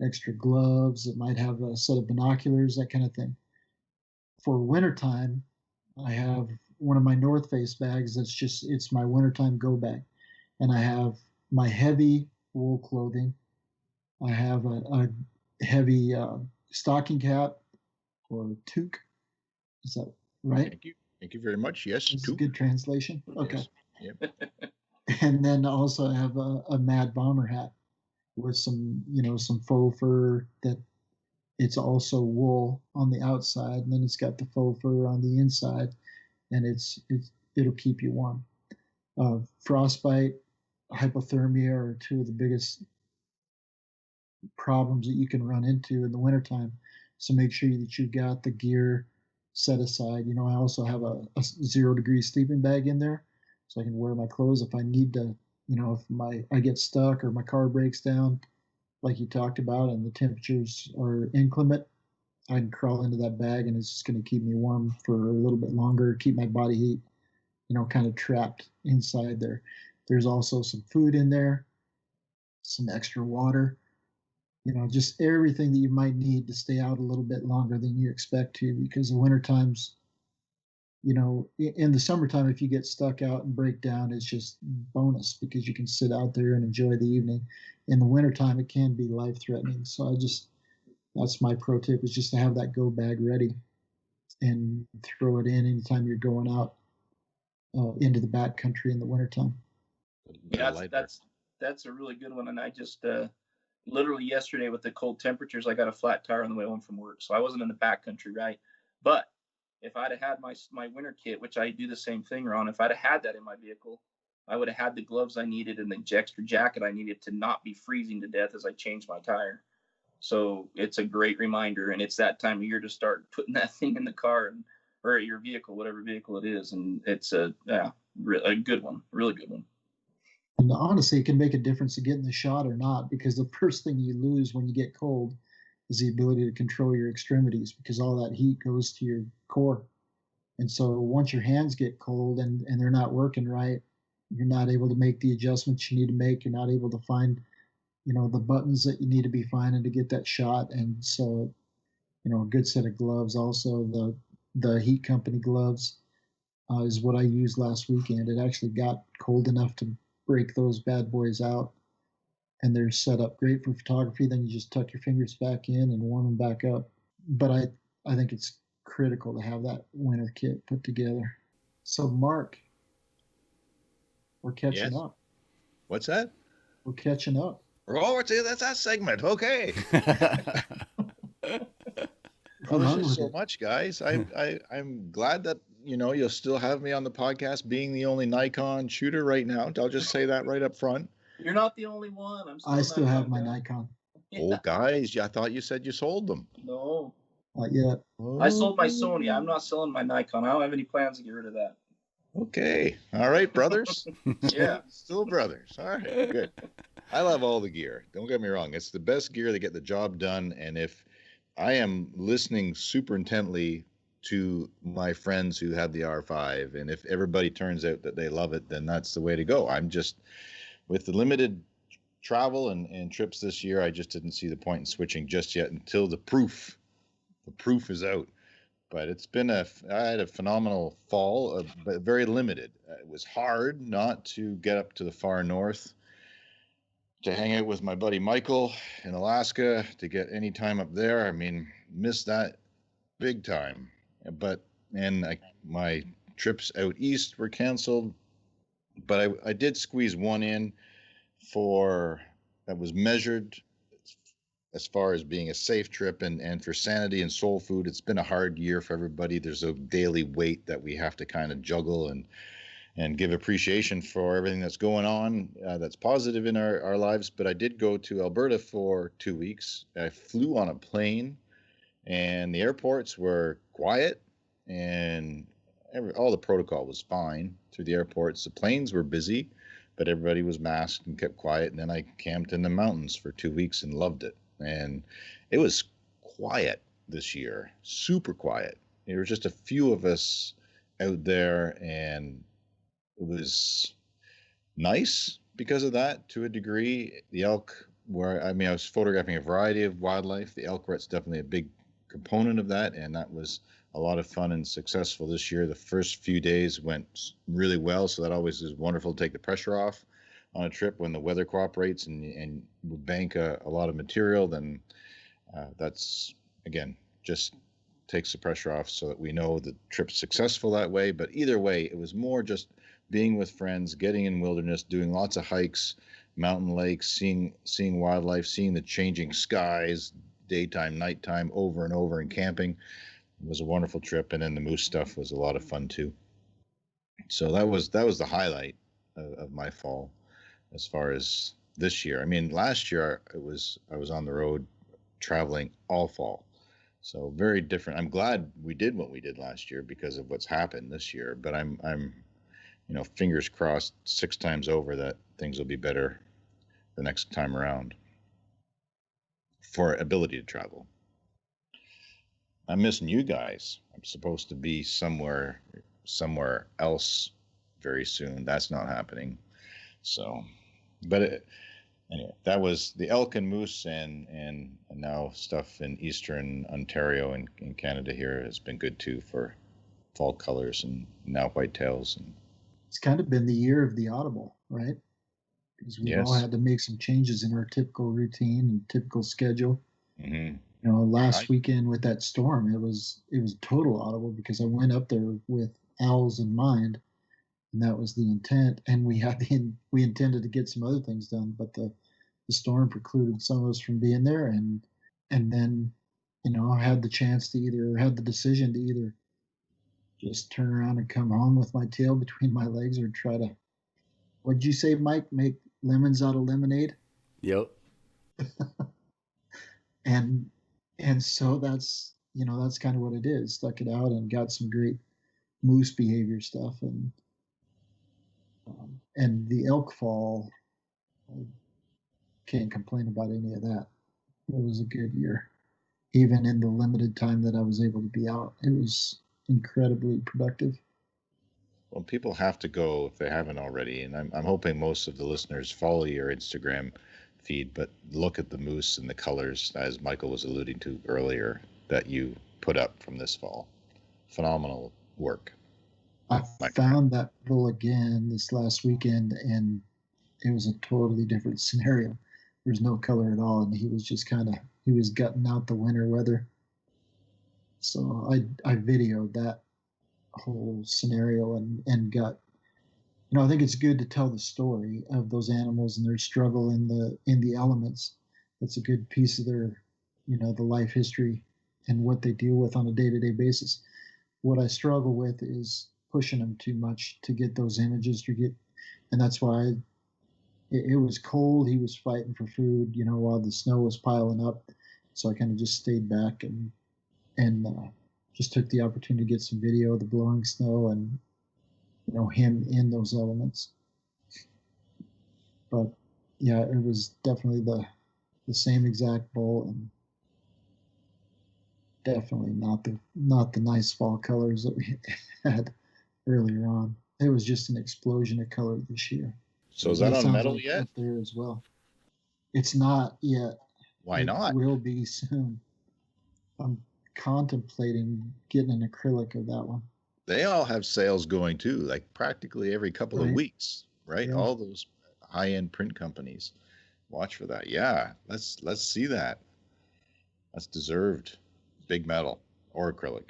extra gloves. It might have a set of binoculars, that kind of thing. For wintertime, I have one of my North Face bags it's my wintertime go bag. And I have my heavy wool clothing. I have a heavy stocking cap or toque. Is that right? Thank you. Thank you very much. Yes. This is a good translation. Okay. Yes. Yep. And then also I have a Mad Bomber hat with some faux fur that it's also wool on the outside, and then it's got the faux fur on the inside, and it'll keep you warm. Frostbite, hypothermia are two of the biggest problems that you can run into in the wintertime. So make sure that you've got the gear set aside. I also have a 0-degree sleeping bag in there, so I can wear my clothes if I need to. If I get stuck or my car breaks down, like you talked about, and the temperatures are inclement, I can crawl into that bag and it's just going to keep me warm for a little bit longer, keep my body heat, kind of trapped inside there. There's also some food in there, some extra water, just everything that you might need to stay out a little bit longer than you expect to, because the winter times, in the summertime, if you get stuck out and break down, it's just bonus because you can sit out there and enjoy the evening. In the wintertime, it can be life threatening. So that's my pro tip, is just to have that go bag ready and throw it in anytime you're going out into the back country in the wintertime. Yeah, that's a really good one. And I just literally yesterday with the cold temperatures, I got a flat tire on the way home from work, so I wasn't in the back country, right? But if I'd have had my winter kit, which I do the same thing, Ron, if I'd have had that in my vehicle, I would have had the gloves I needed and the extra jacket I needed to not be freezing to death as I changed my tire. So it's a great reminder, and it's that time of year to start putting that thing in the car or your vehicle, whatever vehicle it is, and it's a good one, really good one. And honestly, it can make a difference to getting the shot or not, because the first thing you lose when you get cold is the ability to control your extremities, because all that heat goes to your core. And so once your hands get cold and they're not working right, you're not able to make the adjustments you need to make. You're not able to find, the buttons that you need to be finding to get that shot. And so, a good set of gloves, also the Heat Company gloves, is what I used last weekend. It actually got cold enough to break those bad boys out, and they're set up great for photography. Then you just tuck your fingers back in and warm them back up. But I think it's critical to have that winter kit put together. So Mark, we're catching up. What's that? We're catching up. Oh, that's that segment. Okay. Well, there's just so much, guys. I'm glad that you'll still have me on the podcast, being the only Nikon shooter right now. I'll just say that right up front. You're not the only one. I still have my Nikon. Oh, guys, I thought you said you sold them. No. Not yet. I sold my Sony. I'm not selling my Nikon. I don't have any plans to get rid of that. Okay. All right, brothers. Yeah. Still brothers. All right, good. I love all the gear. Don't get me wrong. It's the best gear to get the job done. And if I am listening super intently to my friends who have the R5, and if everybody turns out that they love it, then that's the way to go. I'm just, with the limited travel and trips this year, I just didn't see the point in switching just yet until the proof is out. But it's been I had a phenomenal fall, but very limited. It was hard not to get up to the far north to hang out with my buddy Michael in Alaska, to get any time up there. I mean, missed that big time. But my trips out east were canceled, but I did squeeze one in that was measured as far as being a safe trip and for sanity and soul food. It's been a hard year for everybody. There's a daily weight that we have to kind of juggle and give appreciation for everything that's going on, that's positive in our lives. But I did go to Alberta for 2 weeks. I flew on a plane, and the airports were quiet, and all the protocol was fine through the airports. The planes were busy, but everybody was masked and kept quiet. And then I camped in the mountains for 2 weeks and loved it. And it was quiet this year, super quiet. There were just a few of us out there, and it was nice because of that to a degree. The elk I was photographing a variety of wildlife. The elk rut's definitely a big component of that, and that was a lot of fun and successful this year. The first few days went really well, so that always is wonderful to take the pressure off on a trip when the weather cooperates and we bank a lot of material. Then that's, again, just takes the pressure off so that we know the trip's successful that way. But either way, it was more just being with friends, getting in wilderness, doing lots of hikes, mountain lakes, seeing wildlife, seeing the changing skies, daytime, nighttime, over and over, and camping. It was a wonderful trip. And then the moose stuff was a lot of fun too. So that was the highlight of my fall as far as this year. I mean, last year I was on the road traveling all fall. So very different. I'm glad we did what we did last year because of what's happened this year, but I'm fingers crossed 6 times over that things will be better the next time around. for ability to travel. I'm missing you guys. I'm supposed to be somewhere else very soon. That's not happening. So, but anyway, that was the elk and moose, and now stuff in eastern Ontario and in Canada here has been good too for fall colors and now whitetails. And It's kind of been the year of the audible, right? Because we've all yes. had to make some changes in our typical routine and typical schedule. Mm-hmm. You know, last weekend with that storm, it was total audible because I went up there with owls in mind, and that was the intent. And we intended to get some other things done, but the storm precluded some of us from being there. And then, you know, I had the decision to either just turn around and come home with my tail between my legs, or try to, what'd you say, Mike? Make lemons out of lemonade? Yep. And so that's, you know, that's kind of what it is. Stuck it out and got some great moose behavior stuff, and the elk fall, I can't complain about any of that. It was a good year, even in the limited time that I was able to be out. It was incredibly productive. Well, people have to go if they haven't already, and I'm hoping most of the listeners follow your Instagram feed, but look at the moose and the colors, as Michael was alluding to earlier, that you put up from this fall. Phenomenal work. I found that bull again this last weekend, and it was a totally different scenario. There's no color at all, and he was just he was gutting out the winter weather. So I videoed that whole scenario and got, you know, I think it's good to tell the story of those animals and their struggle in the elements. It's a good piece of their, you know, the life history and what they deal with on a day-to-day basis. What I struggle with is pushing them too much to get those images and that's why it was cold. He was fighting for food, you know, while the snow was piling up. So I kind of just stayed back and just took the opportunity to get some video of the blowing snow and, you know, him in those elements. But yeah, it was definitely the same exact bull, and definitely not the nice fall colors that we had earlier on. It was just an explosion of color this year. So is that on metal like yet? Up there as well. It's not yet. Why not? It will be soon. I'm contemplating getting an acrylic of that one. They all have sales going too, like practically every couple of weeks, right? Yeah. All those high-end print companies. Watch for that. Yeah, let's see that. That's deserved. Big metal or acrylic.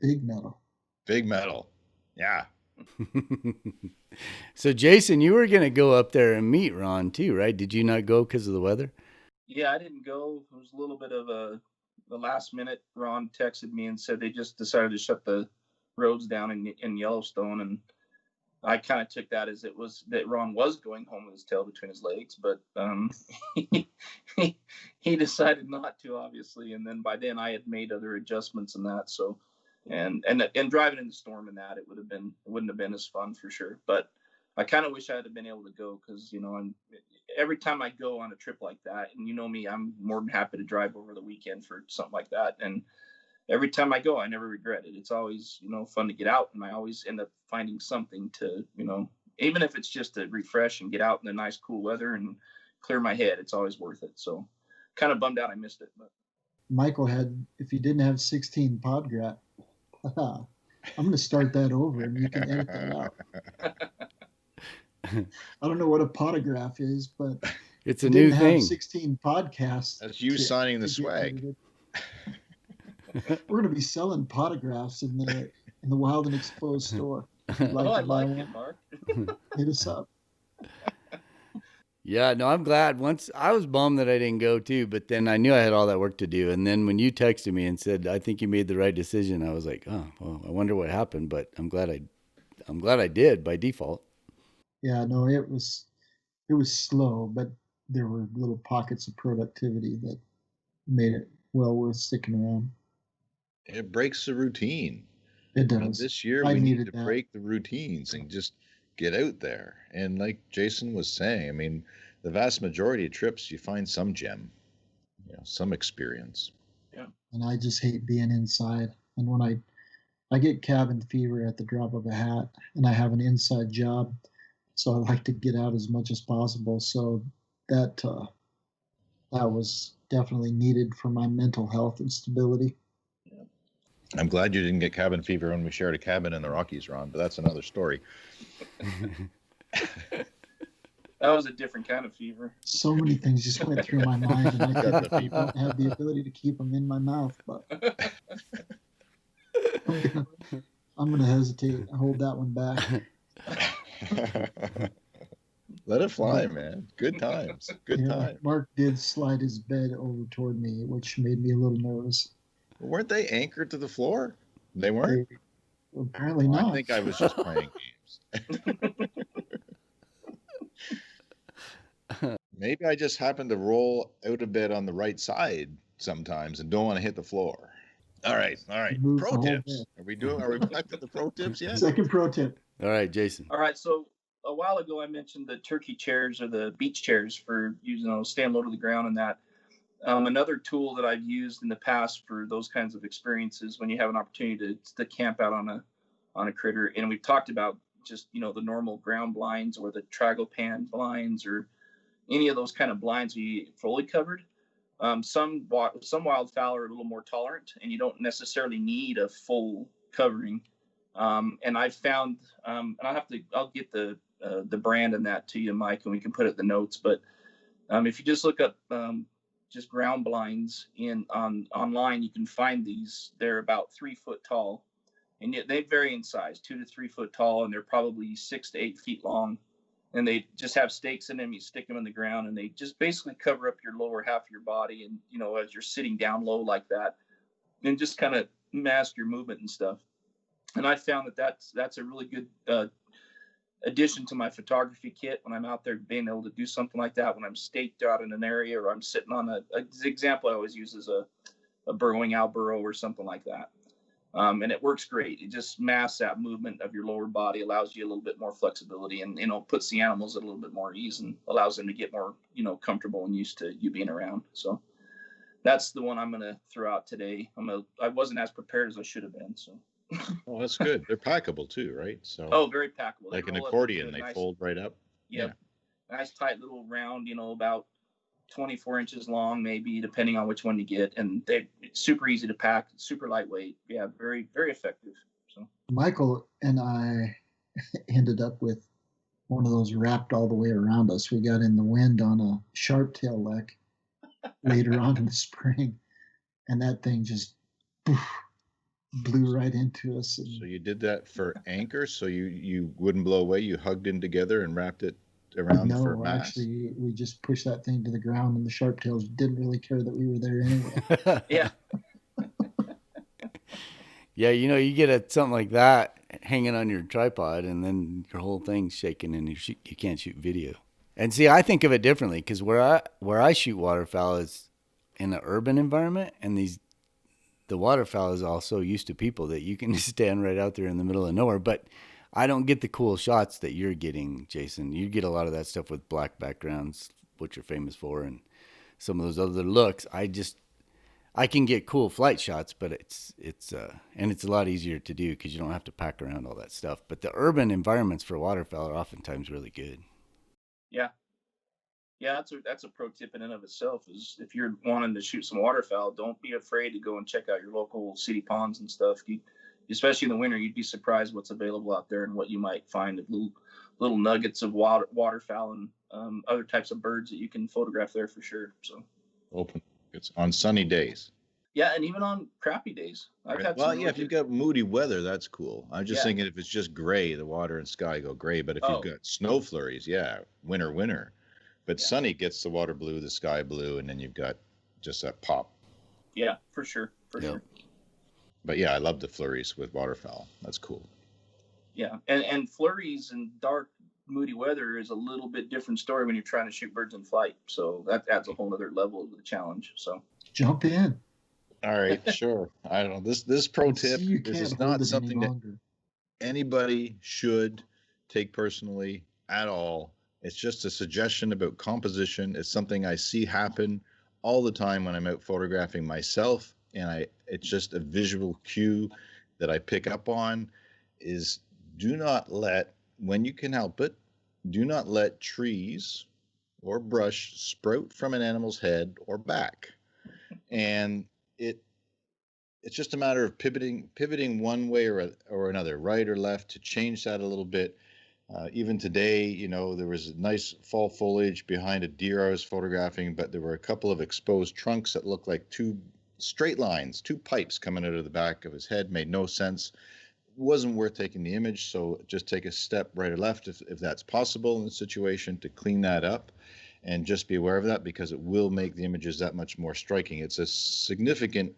Big metal. Big metal. Yeah. So Jason, you were going to go up there and meet Ron too, right? Did you not go because of the weather? Yeah, I didn't go. It was a little bit of the last minute. Ron texted me and said they just decided to shut the roads down in Yellowstone, and I kind of took that as it was that Ron was going home with his tail between his legs, but he decided not to, obviously. And then by then I had made other adjustments in that. So, and driving in the storm and that, it wouldn't have been as fun for sure. But I kind of wish I had been able to go because, you know, every time I go on a trip like that, and you know me, I'm more than happy to drive over the weekend for something like that. And every time I go, I never regret it. It's always, you know, fun to get out, and I always end up finding something to, you know, even if it's just to refresh and get out in the nice cool weather and clear my head, it's always worth it. So kind of bummed out I missed it. But Michael had, if he didn't have 16 podgraph, I'm going to start that over and you can edit that out. I don't know what a potograph is, but it's a new thing. 16 podcasts. That's you signing the swag. We're going to be selling potographs in the Wild and Exposed store. I like it, Mark. Hit us up. Yeah, no, I'm glad. Once I was bummed that I didn't go too, but then I knew I had all that work to do. And then when you texted me and said, "I think you made the right decision," I was like, "Oh, well, I wonder what happened." But I'm glad I did by default. Yeah, no, it was slow, but there were little pockets of productivity that made it well worth sticking around. It breaks the routine. It does. You know, this year we need to break the routines and just get out there. And like Jason was saying, I mean, the vast majority of trips you find some gem. some experience. Yeah. And I just hate being inside. And when I get cabin fever at the drop of a hat, and I have an inside job, so I like to get out as much as possible. So that was definitely needed for my mental health and stability. I'm glad you didn't get cabin fever when we shared a cabin in the Rockies, Ron, but that's another story. That was a different kind of fever. So many things just went through my mind, and I typically don't have the ability to keep them in my mouth, but I'm gonna hesitate. Hold that one back. Let it fly, man. Good times. Good times. Mark did slide his bed over toward me, which made me a little nervous. Weren't they anchored to the floor? They weren't? Apparently not. I think I was just playing games. Maybe I just happen to roll out of bed on the right side sometimes and don't want to hit the floor. All right. Pro tips. Are we back to the pro tips yet? Second pro tip. All right, Jason. All right. So a while ago, I mentioned the turkey chairs or the beach chairs for using staying low to the ground and that. Another tool that I've used in the past for those kinds of experiences when you have an opportunity to camp out on a critter, and we've talked about just the normal ground blinds or the tragopan blinds or any of those kind of blinds you fully covered. Some wildfowl are a little more tolerant, and you don't necessarily need a full covering. And I've found, and I'll get the brand and that to you, Mike, and we can put it in the notes. But if you just look up just ground blinds online, you can find these. They're about 3 foot tall, and yet they vary in size, 2 to 3 foot tall, and they're probably 6 to 8 feet long. And they just have stakes in them. You stick them in the ground, and they just basically cover up your lower half of your body. And as you're sitting down low like that, and just kind of mask your movement and stuff. And I found that's a really good addition to my photography kit when I'm out there, being able to do something like that when I'm staked out in an area, or I'm sitting on an example I always use is a burrowing owl burrow or something like that. And it works great. It just masks that movement of your lower body, allows you a little bit more flexibility, and puts the animals at a little bit more ease and allows them to get more comfortable and used to you being around. So that's the one I'm going to throw out today. I wasn't as prepared as I should have been. So. Oh, that's good. They're packable too, right? So very packable. Like an accordion, they fold right up. Yep. Yeah. Nice tight little round, about 24 inches long, maybe, depending on which one you get. And they're super easy to pack, super lightweight. Yeah, very, very effective. So Michael and I ended up with one of those wrapped all the way around us. We got in the wind on a sharp-tail lek later on in the spring, and that thing just blew right into us. So you did that for anchor, so you wouldn't blow away. You hugged in together and wrapped it around for a mast. Actually, we just pushed that thing to the ground, and the sharp-tails didn't really care that we were there anyway. Yeah. Yeah, you get something like that hanging on your tripod, and then your whole thing's shaking, and you can't shoot video. And see, I think of it differently, because where I shoot waterfowl is in an urban environment, and the waterfowl is also used to people that you can stand right out there in the middle of nowhere. But I don't get the cool shots that you're getting, Jason. You get a lot of that stuff with black backgrounds, which you're famous for, and some of those other looks. I can get cool flight shots, but it's a lot easier to do because you don't have to pack around all that stuff. But the urban environments for waterfowl are oftentimes really good. Yeah. Yeah, that's a pro tip in and of itself. Is if you're wanting to shoot some waterfowl, don't be afraid to go and check out your local city ponds and stuff. Especially in the winter, you'd be surprised what's available out there and what you might find of little nuggets of waterfowl and other types of birds that you can photograph there for sure. So open it's on sunny days. Yeah, and even on crappy days. If you've got moody weather, that's cool. I'm just thinking if it's just gray, the water and sky go gray. But if you've got snow flurries, winter. But sunny gets the water blue, the sky blue, and then you've got just that pop. Yeah, for sure. Sure. But yeah, I love the flurries with waterfowl. That's cool. Yeah, and flurries and dark, moody weather is a little bit different story when you're trying to shoot birds in flight. So that adds a whole other level of the challenge. So jump in. All right, sure. I don't know. This pro tip is not something that anybody should take personally at all. It's just a suggestion about composition. It's something I see happen all the time when I'm out photographing myself, and it's just a visual cue that I pick up on is do not let, when you can help it, do not let trees or brush sprout from an animal's head or back. And it's just a matter of pivoting one way or another, right or left, to change that a little bit. Even today, you know, there was nice fall foliage behind a deer I was photographing, but there were a couple of exposed trunks that looked like two straight lines, two pipes coming out of the back of his head. Made no sense. Wasn't worth taking the image. So just take a step right or left if that's possible in the situation to clean that up, and just be aware of that, because it will make the images that much more striking. It's a significant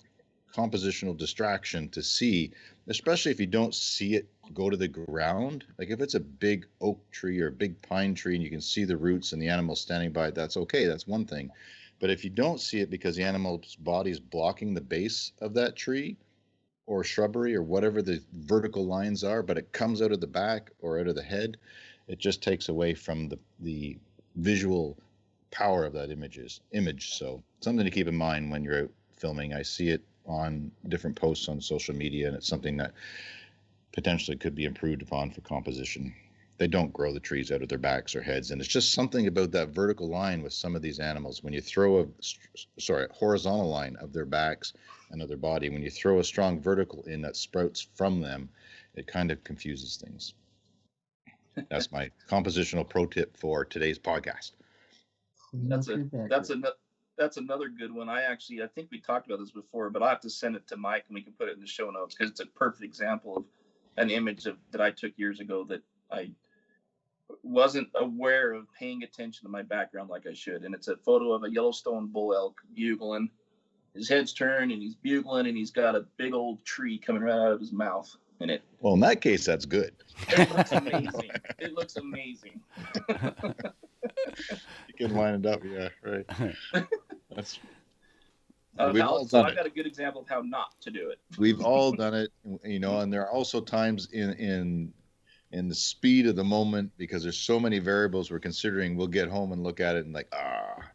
compositional distraction to see, especially if you don't see it go to the ground. Like if it's a big oak tree or a big pine tree and you can see the roots and the animal standing by it, that's okay, that's one thing. But if you don't see it because the animal's body is blocking the base of that tree or shrubbery or whatever the vertical lines are, but it comes out of the back or out of the head, it just takes away from the visual power of that image. So something to keep in mind when you're out filming. I see it on different posts on social media, and it's something that potentially could be improved upon for composition. They don't grow the trees out of their backs or heads, and it's just something about that vertical line with some of these animals. When you throw a horizontal line of their backs and of their body, when you throw a strong vertical in that sprouts from them, it kind of confuses things. That's my compositional pro tip for today's podcast. That's another good one. I think we talked about this before, but I have to send it to Mike and we can put it in the show notes, because it's a perfect example of an image that I took years ago that I wasn't aware of paying attention to my background like I should. And it's a photo of a Yellowstone bull elk bugling. His head's turned and he's bugling, and he's got a big old tree coming right out of his mouth. And well, in that case, that's good. It looks amazing. It looks amazing. You can line it up, yeah, right. That's I got a good example of how not to do it. We've all done it, you know, and there are also times in the speed of the moment, because there's so many variables we're considering, we'll get home and look at it and like,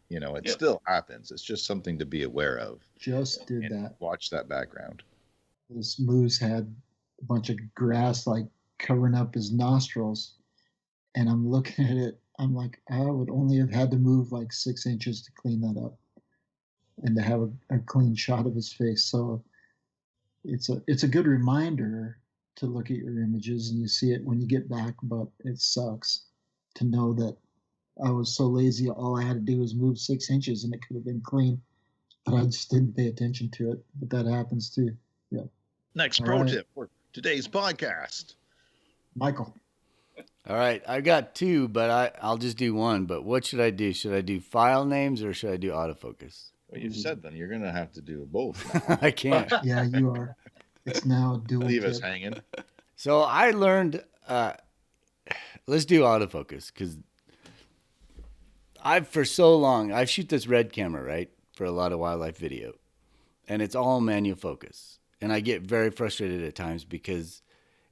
you know, it still happens. It's just something to be aware of. Just did that. Watch that background. This moose had a bunch of grass like covering up his nostrils, and I'm looking at it. I'm like, I would only have had to move like 6 inches to clean that up and to have a clean shot of his face. So it's a good reminder to look at your images, and you see it when you get back, but it sucks to know that I was so lazy. All I had to do was move 6 inches and it could have been clean, but I just didn't pay attention to it. But that happens too. Yeah. Next pro tip for today's podcast. Michael. All right, I got two, but I'll just do one. But what should I do? Should I do file names or should I do autofocus? Well, you said them. You're going to have to do both. I can't. Yeah, you are. It's now dual. Leave us hanging. So I learned, let's do autofocus, because for so long, I shoot this red camera, right, for a lot of wildlife video, and it's all manual focus. And I get very frustrated at times because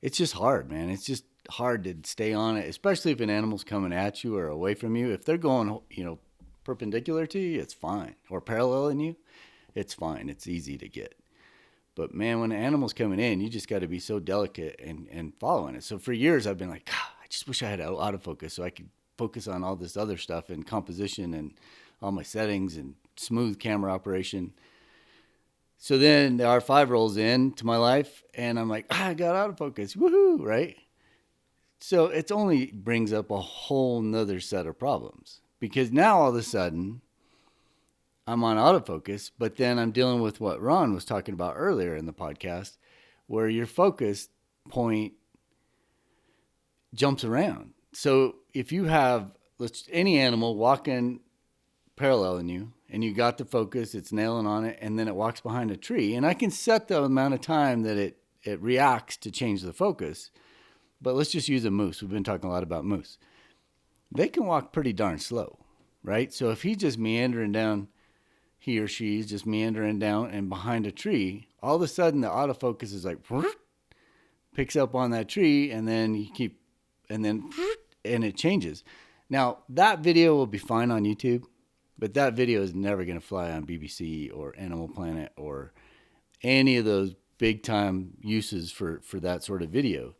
it's just hard, man. It's just hard to stay on it, especially if an animal's coming at you or away from you. If they're going, perpendicular to you, it's fine. Or paralleling you, it's fine. It's easy to get. But man, when an animal's coming in, you just got to be so delicate and following it. So for years, I've been like, God, I just wish I had autofocus so I could focus on all this other stuff and composition and all my settings and smooth camera operation. So then the R5 rolls into my life, and I'm like, I got autofocus, woohoo, right? So it only brings up a whole nother set of problems, because now all of a sudden I'm on autofocus, but then I'm dealing with what Ron was talking about earlier in the podcast, where your focus point jumps around. So if you have any animal walking paralleling you, and you got the focus, it's nailing on it, and then it walks behind a tree, and I can set the amount of time that it reacts to change the focus. But let's just use a moose. We've been talking a lot about moose. They can walk pretty darn slow, right? So if he's just meandering down, he or she's just meandering down and behind a tree, all of a sudden the autofocus is like, picks up on that tree, and then and it changes. Now, that video will be fine on YouTube, But that video is never going to fly on BBC or Animal Planet or any of those big time uses for that sort of video.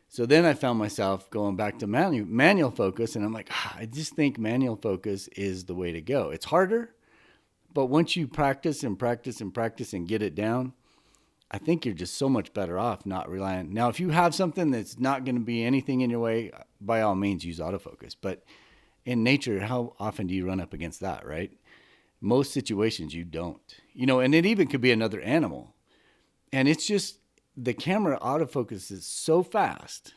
So then I found myself going back to manual focus, and I'm like, I just think manual focus is the way to go. It's harder, but once you practice and practice and practice and get it down, I think you're just so much better off not relying. Now, if you have something that's not going to be anything in your way, by all means use autofocus. But in nature, how often do you run up against that, right? Most situations you don't. And it even could be another animal. And it's just the camera autofocus is so fast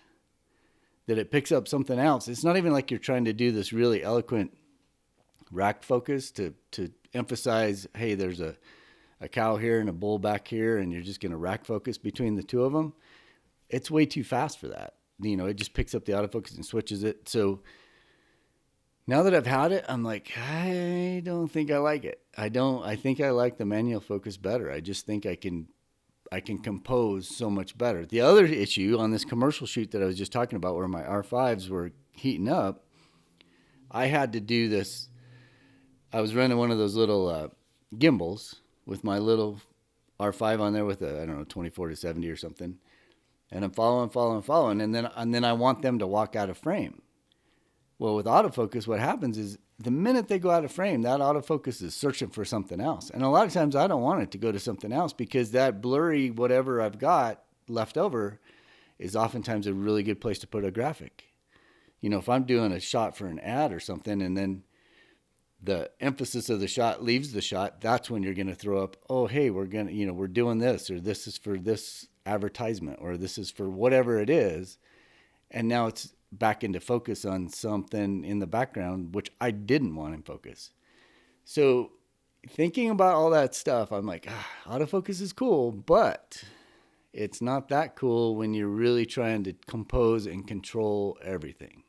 that it picks up something else. It's not even like you're trying to do this really eloquent rack focus to emphasize, hey, there's a cow here and a bull back here, and you're just going to rack focus between the two of them. It's way too fast for that. It just picks up the autofocus and switches it. So now that I've had it, I'm like, I don't think I like it. I think I like the manual focus better. I just think I can compose so much better. The other issue on this commercial shoot that I was just talking about where my R5s were heating up, I had to do this. I was running one of those little gimbals with my little R5 on there with a, 24 to 70 or something. And I'm following. And then I want them to walk out of frame. Well, with autofocus, what happens is the minute they go out of frame, that autofocus is searching for something else. And a lot of times I don't want it to go to something else because that blurry whatever I've got left over is oftentimes a really good place to put a graphic. If I'm doing a shot for an ad or something and then the emphasis of the shot leaves the shot, that's when you're going to throw up, oh, hey, we're doing this, or this is for this advertisement, or this is for whatever it is. And now it's back into focus on something in the background, which I didn't want in focus. So thinking about all that stuff, I'm like, autofocus is cool, but it's not that cool when you're really trying to compose and control everything.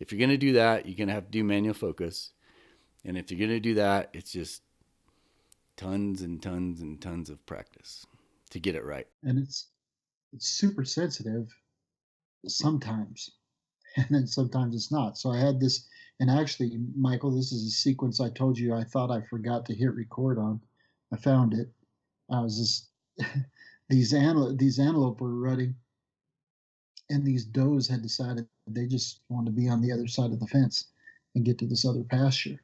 If you're going to do that, you're going to have to do manual focus. And if you're going to do that, it's just tons and tons and tons of practice to get it right. And it's super sensitive sometimes, and then sometimes it's not. So I had this, and actually, Michael, this is a sequence I told you I thought I forgot to hit record on. I found it. I was just these antelope were running, and these does had decided they just wanted to be on the other side of the fence and get to this other pasture.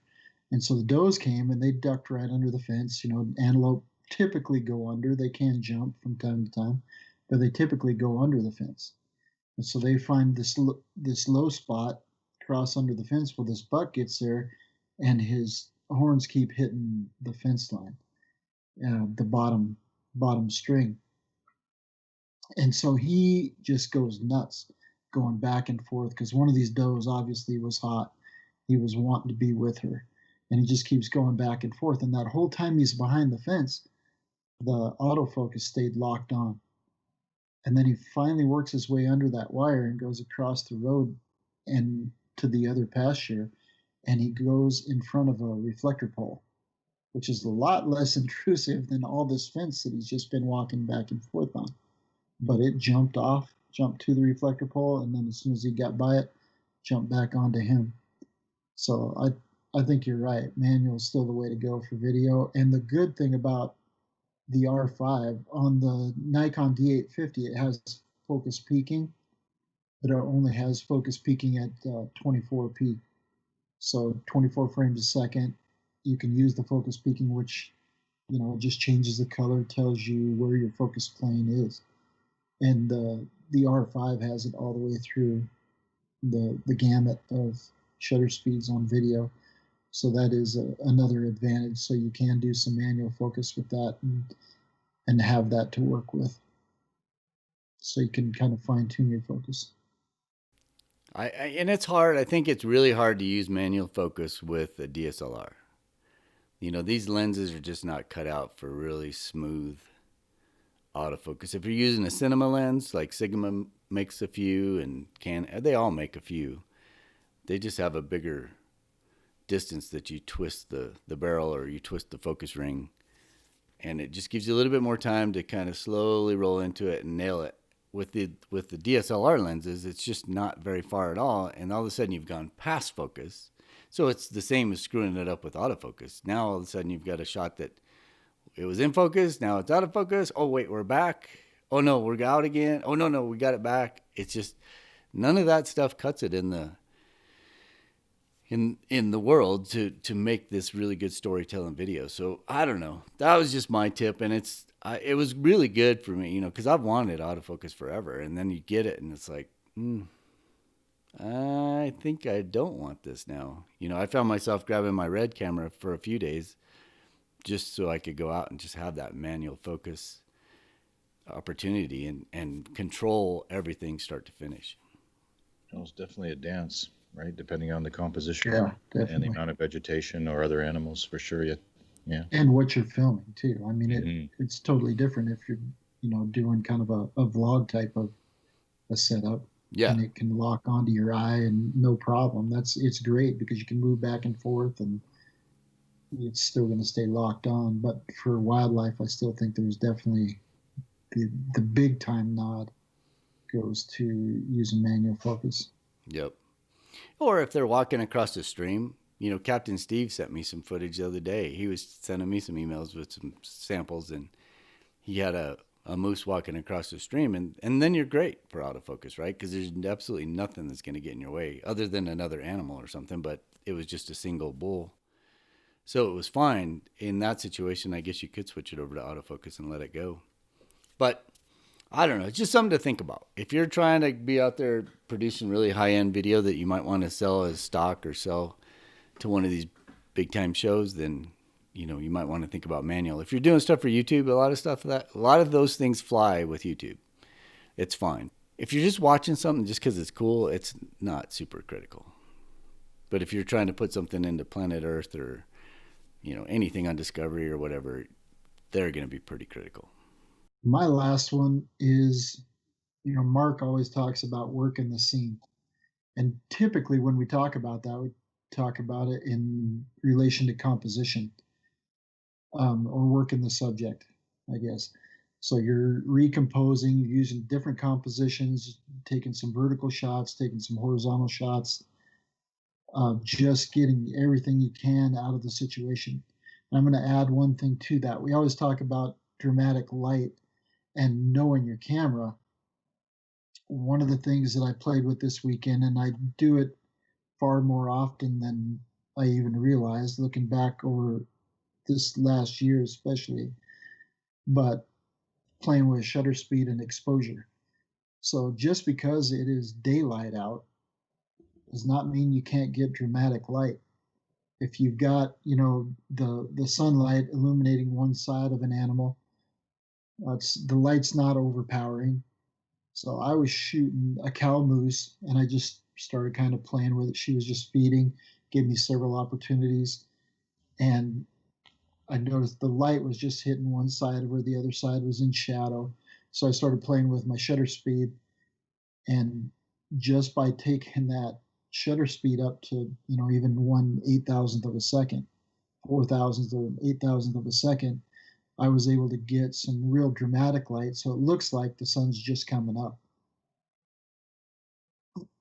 And so the does came and they ducked right under the fence. Antelope typically go under. They can jump from time to time, but they typically go under the fence. And so they find this low spot, cross under the fence. Well, this buck gets there, and his horns keep hitting the fence line, the bottom string. And so he just goes nuts, going back and forth, because one of these does obviously was hot. He was wanting to be with her. And he just keeps going back and forth. And that whole time he's behind the fence, the autofocus stayed locked on. And then he finally works his way under that wire and goes across the road and to the other pasture. And he goes in front of a reflector pole, which is a lot less intrusive than all this fence that he's just been walking back and forth on. But it jumped to the reflector pole. And then as soon as he got by it, jumped back onto him. So I think you're right. Manual is still the way to go for video. And the good thing about the R5 on the Nikon D850, it has focus peaking, but it only has focus peaking at 24p. So 24 frames a second. You can use the focus peaking, which, it just changes the color, tells you where your focus plane is. And the R5 has it all the way through the gamut of shutter speeds on video. So that is another advantage. So you can do some manual focus with that and have that to work with. So you can kind of fine tune your focus. And it's hard. I think it's really hard to use manual focus with a DSLR. These lenses are just not cut out for really smooth autofocus. If you're using a cinema lens, like Sigma makes a few and they all make a few. They just have a bigger distance that you twist the barrel or you twist the focus ring, and it just gives you a little bit more time to kind of slowly roll into it and nail it. With the DSLR lenses, it's just not very far at all, and all of a sudden you've gone past focus. So it's the same as screwing it up with autofocus. Now all of a sudden you've got a shot that it was in focus, now it's out of focus. Oh wait, we're back. Oh no, we're out again. Oh no, we got it back. It's just none of that stuff cuts it in the world to make this really good storytelling video. So I don't know. That was just my tip, and it was really good for me, because I've wanted autofocus forever, and then you get it, and it's like, I think I don't want this now. I found myself grabbing my Red camera for a few days just so I could go out and just have that manual focus opportunity and control everything start to finish. Well, it's definitely a dance, right? Depending on the composition and the amount of vegetation or other animals, for sure. Yeah. And what you're filming too. I mean, it's totally different if you're, doing kind of a vlog type of a setup. Yeah. And it can lock onto your eye and no problem. It's great because you can move back and forth and it's still going to stay locked on. But for wildlife, I still think there's definitely the big time nod goes to using manual focus. Yep. Or if they're walking across the stream, Captain Steve sent me some footage the other day. He was sending me some emails with some samples, and he had a moose walking across the stream, and then you're great for autofocus, right? Because there's absolutely nothing that's going to get in your way other than another animal or something, but it was just a single bull. So it was fine. In that situation, I guess you could switch it over to autofocus and let it go. But I don't know. It's just something to think about. If you're trying to be out there producing really high-end video that you might want to sell as stock or sell to one of these big-time shows, then you might want to think about manual. If you're doing stuff for YouTube, a lot of those things fly with YouTube. It's fine. If you're just watching something just because it's cool, it's not super critical. But if you're trying to put something into Planet Earth or anything on Discovery or whatever, they're going to be pretty critical. My last one is, Mark always talks about working the scene. And typically when we talk about that, we talk about it in relation to composition, or working the subject, I guess. So you're recomposing, you're using different compositions, taking some vertical shots, taking some horizontal shots, just getting everything you can out of the situation. And I'm going to add one thing to that. We always talk about dramatic light and knowing your camera. One of the things that I played with this weekend, and I do it far more often than I even realized looking back over this last year especially, but playing with shutter speed and exposure. So just because it is daylight out does not mean you can't get dramatic light. If you've got, the sunlight illuminating one side of an animal, the light's not overpowering. So I was shooting a cow moose and I just started kind of playing with it. She was just feeding, gave me several opportunities. And I noticed the light was just hitting one side where the other side was in shadow. So I started playing with my shutter speed. And just by taking that shutter speed up to, even 1/8,000th of a second, 4,000th or 8,000th of a second, I was able to get some real dramatic light. So it looks like the sun's just coming up,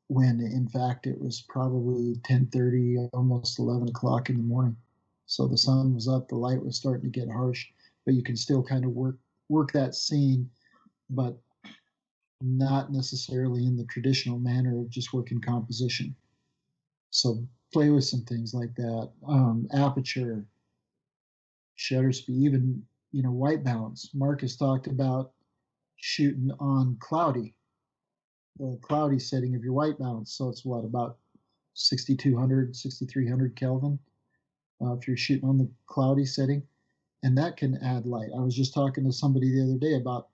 when in fact it was probably 10:30, almost 11 o'clock in the morning. So the sun was up, the light was starting to get harsh, but you can still kind of work that scene, but not necessarily in the traditional manner of just working composition. So play with some things like that. Aperture, shutter speed, even, white balance. Mark has talked about shooting on cloudy, the cloudy setting of your white balance. So it's about 6,200, 6,300 Kelvin. If you're shooting on the cloudy setting, and that can add light. I was just talking to somebody the other day about,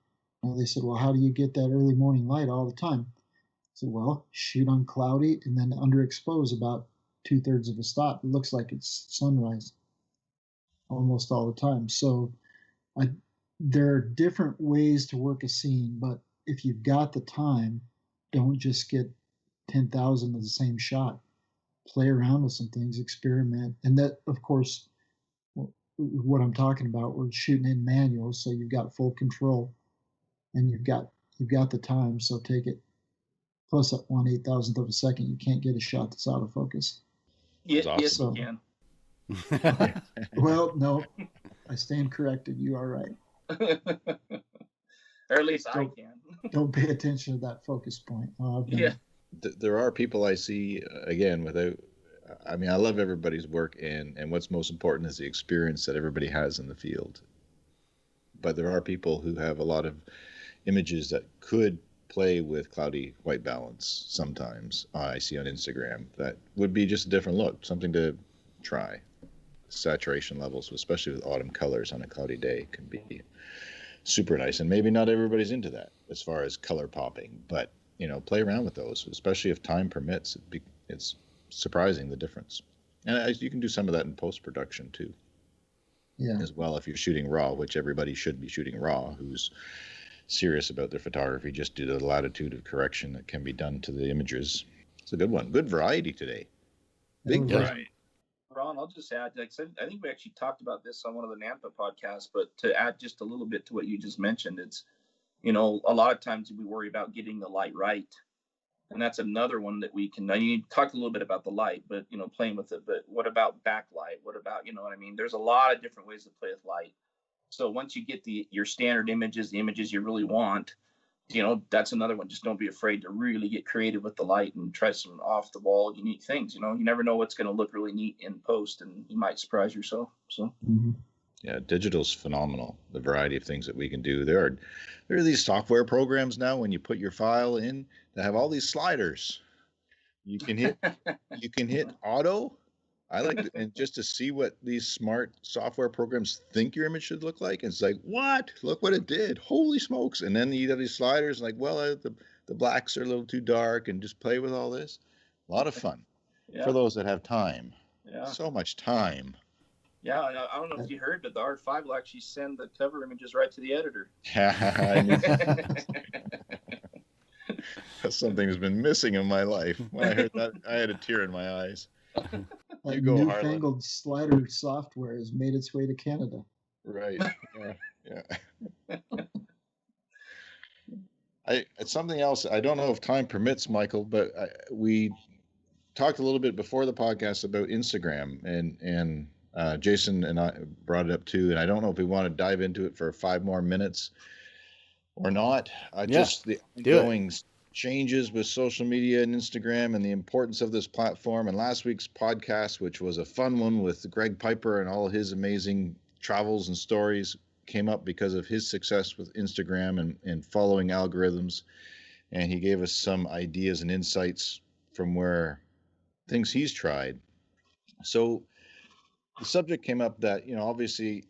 they said, well, how do you get that early morning light all the time? I said, well, shoot on cloudy and then underexpose about 2/3 of a stop. It looks like it's sunrise almost all the time. So there are different ways to work a scene, but if you've got the time, don't just get 10,000 of the same shot. Play around with some things, experiment. And that, of course, what I'm talking about, we're shooting in manual, so you've got full control and you've got the time, so take it. Plus at 1/8,000th of a second, you can't get a shot that's out of focus. Yes, awesome. yes, So- you Well, no, I stand corrected. You are right. can. Or at least I Don't- can. Don't pay attention to that focus point. I've done Yeah. it. There are people I see, again, without, I mean, I love everybody's work, and what's most important is the experience that everybody has in the field. But there are people who have a lot of images that could play with cloudy white balance sometimes. I see on Instagram that would be just a different look, something to try. Saturation levels, especially with autumn colors on a cloudy day, can be super nice. And maybe not everybody's into that as far as color popping, but play around with those, especially if time permits. It's surprising the difference. And you can do some of that in post-production too, Yeah. as well, if you're shooting raw, which everybody should be shooting raw who's serious about their photography, just due to the latitude of correction that can be done to the images. It's a good one. Good variety today. Big Yeah. variety. Ron, I'll just add, like I said, I think we actually talked about this on one of the Nampa podcasts, but to add just a little bit to what you just mentioned, it's, a lot of times we worry about getting the light right. And that's another one that we can, you talked a little bit about the light, but, playing with it, but what about backlight? What about, what I mean? There's a lot of different ways to play with light. So once you get your standard images, the images you really want, that's another one. Just don't be afraid to really get creative with the light and try some off the wall, unique things. You never know what's going to look really neat in post, and you might surprise yourself. So, Yeah, digital's phenomenal. The variety of things that we can do. There are these software programs now when you put your file in that have all these sliders. You can hit auto. I like to, and just to see what these smart software programs think your image should look like. And it's like, what? Look what it did. Holy smokes. And then you have these sliders like, well, the blacks are a little too dark, and just play with all this. A lot of fun for those that have time. Yeah. So much time. Yeah, I don't know if you heard, but the R5 will actually send the cover images right to the editor. Something has been missing in my life. When I heard that, I had a tear in my eyes. That go, newfangled slider software has made its way to Canada. Right. Yeah. It's something else. I don't know if time permits, Michael, but we talked a little bit before the podcast about Instagram, and Jason and I brought it up too. And I don't know if we want to dive into it for 5 more minutes or not. Just the ongoing changes with social media and Instagram and the importance of this platform. And last week's podcast, which was a fun one with Greg Piper and all his amazing travels and stories, came up because of his success with Instagram and following algorithms. And he gave us some ideas and insights from where things he's tried. So the subject came up that, obviously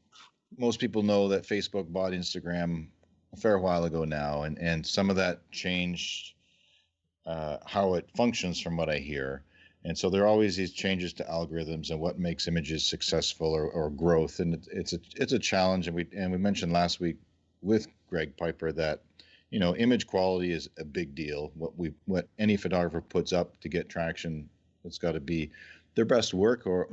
most people know that Facebook bought Instagram a fair while ago now, and some of that changed how it functions from what I hear. And so there are always these changes to algorithms and what makes images successful or growth. And it's a challenge. And we mentioned last week with Greg Piper that, image quality is a big deal. What any photographer puts up to get traction, it's got to be their best work, or,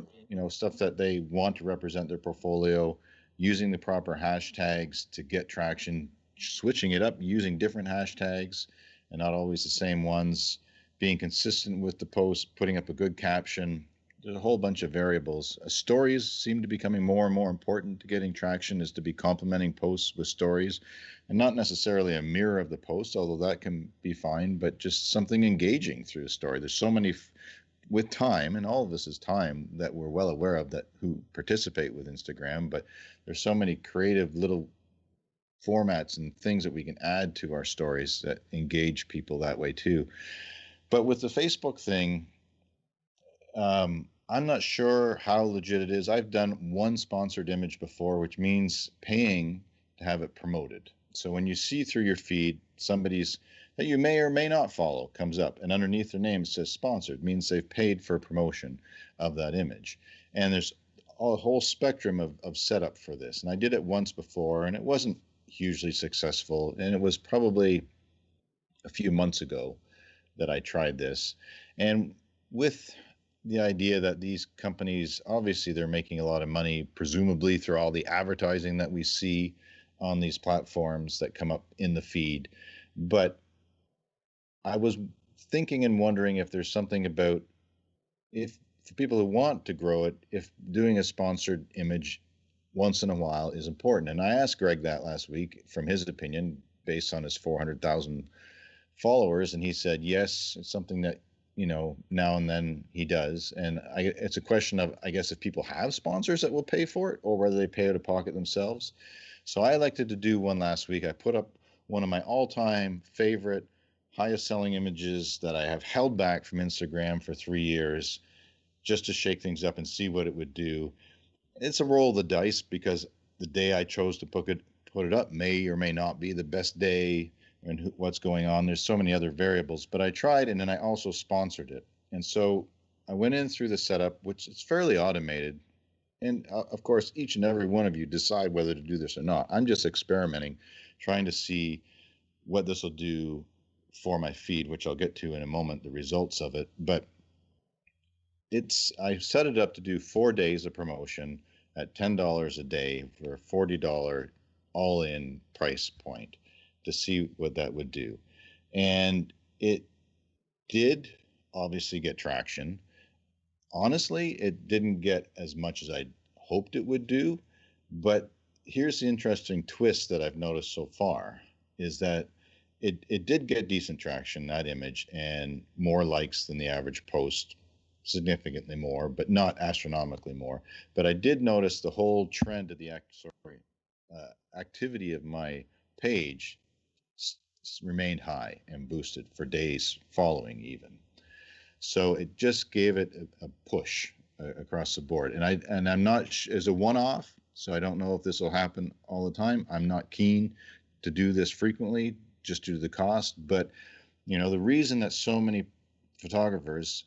stuff that they want to represent their portfolio, using the proper hashtags to get traction, switching it up, using different hashtags and not always the same ones, being consistent with the post, putting up a good caption. There's a whole bunch of variables. Stories seem to be becoming more and more important to getting traction, is to be complementing posts with stories, and not necessarily a mirror of the post, although that can be fine, but just something engaging through a story. There's so many with time, and all of this is time, that we're well aware of, that who participate with Instagram, but there's so many creative little formats and things that we can add to our stories that engage people that way too. But with the Facebook thing, I'm not sure how legit it is. I've done one sponsored image before, which means paying to have it promoted. So when you see through your feed, somebody's that you may or may not follow comes up, and underneath their name it says sponsored, means they've paid for promotion of that image. And there's a whole spectrum of setup for this. And I did it once before, and it wasn't hugely successful, and it was probably a few months ago that I tried this. And with the idea that these companies, obviously they're making a lot of money, presumably through all the advertising that we see on these platforms that come up in the feed. But I was thinking and wondering if there's something about, if for people who want to grow it, if doing a sponsored image once in a while is important. And I asked Greg that last week from his opinion based on his 400,000 followers, and he said yes, it's something that now and then he does. And it's a question of, I guess, if people have sponsors that will pay for it or whether they pay out of pocket themselves. So I elected to do one last week. I put up one of my all-time favorite highest selling images that I have held back from Instagram for 3 years just to shake things up and see what it would do. It's a roll of the dice because the day I chose to put it up may or may not be the best day, and what's going on. There's so many other variables, but I tried, and then I also sponsored it. And so I went in through the setup, which is fairly automated. And of course, each and every one of you decide whether to do this or not. I'm just experimenting, trying to see what this will do for my feed, which I'll get to in a moment, the results of it. But I set it up to do 4 days of promotion at $10 a day for a $40 all-in price point to see what that would do. And it did obviously get traction. Honestly, it didn't get as much as I hoped it would do, but here's the interesting twist that I've noticed so far is that it did get decent traction, that image, and more likes than the average post, significantly more, but not astronomically more. But I did notice the whole trend of the activity of my page remained high and boosted for days following even. So it just gave it a push across the board. And I'm not as a one-off, so I don't know if this will happen all the time. I'm not keen to do this frequently just due to the cost. But the reason that so many photographers,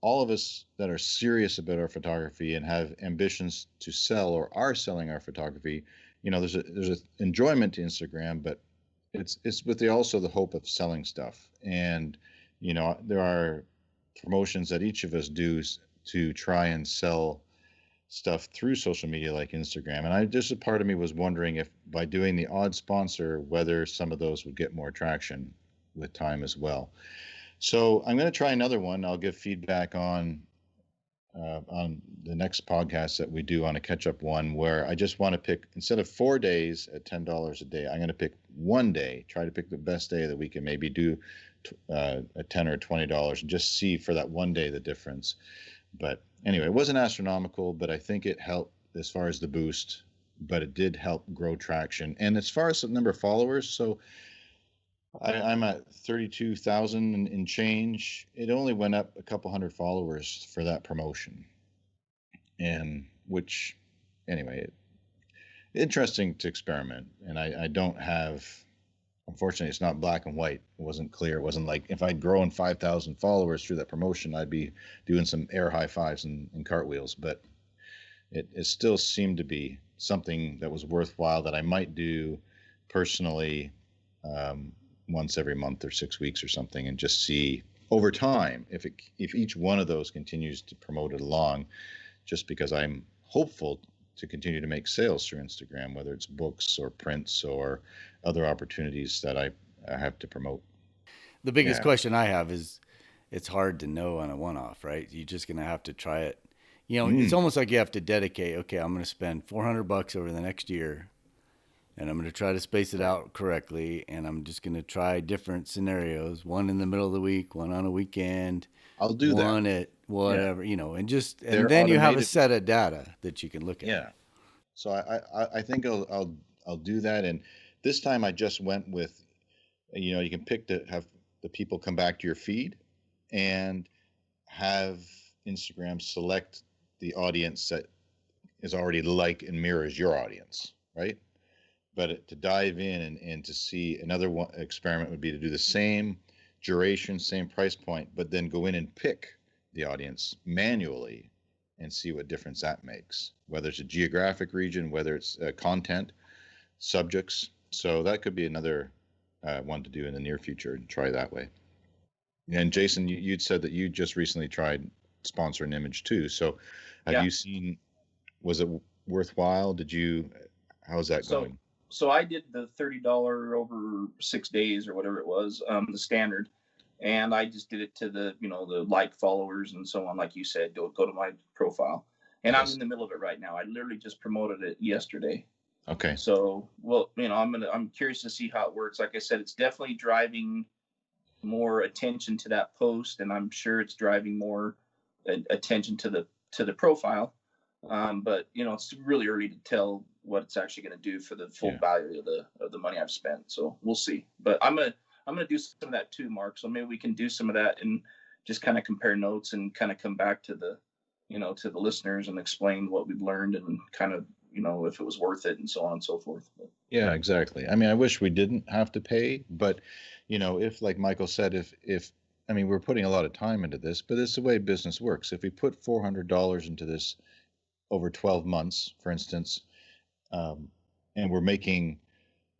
all of us that are serious about our photography and have ambitions to sell or are selling our photography, there's an enjoyment to Instagram, but it's with also the hope of selling stuff. And there are promotions that each of us do to try and sell stuff through social media like Instagram. And just a part of me was wondering if by doing the odd sponsor, whether some of those would get more traction with time as well. So I'm going to try another one. I'll give feedback on the next podcast that we do on a catch-up one, where I just want to pick, instead of 4 days at $10 a day, I'm going to pick one day, try to pick the best day of the week and maybe do at $10 or $20 and just see for that one day the difference. But anyway, it wasn't astronomical, but I think it helped as far as the boost, but it did help grow traction. And as far as the number of followers, so I'm at 32,000 in change. It only went up a couple hundred followers for that promotion. And which, anyway, interesting to experiment. And I don't have, unfortunately, it's not black and white. It wasn't clear. It wasn't like if I'd grown 5,000 followers through that promotion, I'd be doing some air high fives and cartwheels. But it still seemed to be something that was worthwhile that I might do personally once every month or 6 weeks or something, and just see over time if each one of those continues to promote it along, just because I'm hopeful to continue to make sales through Instagram, whether it's books or prints or other opportunities that I have to promote. The biggest question I have is it's hard to know on a one-off, right? You're just going to have to try it. It's almost like you have to dedicate, okay, I'm going to spend $400 over the next year, and I'm going to try to space it out correctly, and I'm just going to try different scenarios, one in the middle of the week, one on a weekend. I'll do that. One at whatever, and then you have a set of data that you can look at. Yeah. So I think I'll do that. And this time I just went with, you can pick to have the people come back to your feed and have Instagram select the audience that is already like and mirrors your audience, right? But to dive in and to see another experiment would be to do the same duration, same price point, but then go in and pick the audience manually and see what difference that makes, whether it's a geographic region, whether it's content, subjects. So that could be another one to do in the near future and try that way. And Jason, you'd said that you just recently tried sponsor an image too. So have you seen, was it worthwhile? How's that going? So I did the $30 over 6 days or whatever it was, the standard. And I just did it to the, the like followers and so on. Like you said, go to my profile. And I'm in the middle of it right now. I literally just promoted it yesterday. Okay. So, well, I'm curious to see how it works. Like I said, it's definitely driving more attention to that post, and I'm sure it's driving more attention to the profile. But it's really early to tell what it's actually going to do for the full value of the money I've spent. So we'll see. But I'm gonna do some of that too, Mark. So maybe we can do some of that and just kind of compare notes and kind of come back to the to the listeners and explain what we've learned and kind of if it was worth it and so on and so forth. Yeah, exactly. I mean, I wish we didn't have to pay, but if, like Michael said, if I mean, we're putting a lot of time into this, but it's the way business works. If we put $400 into this over 12 months, for instance, and we're making,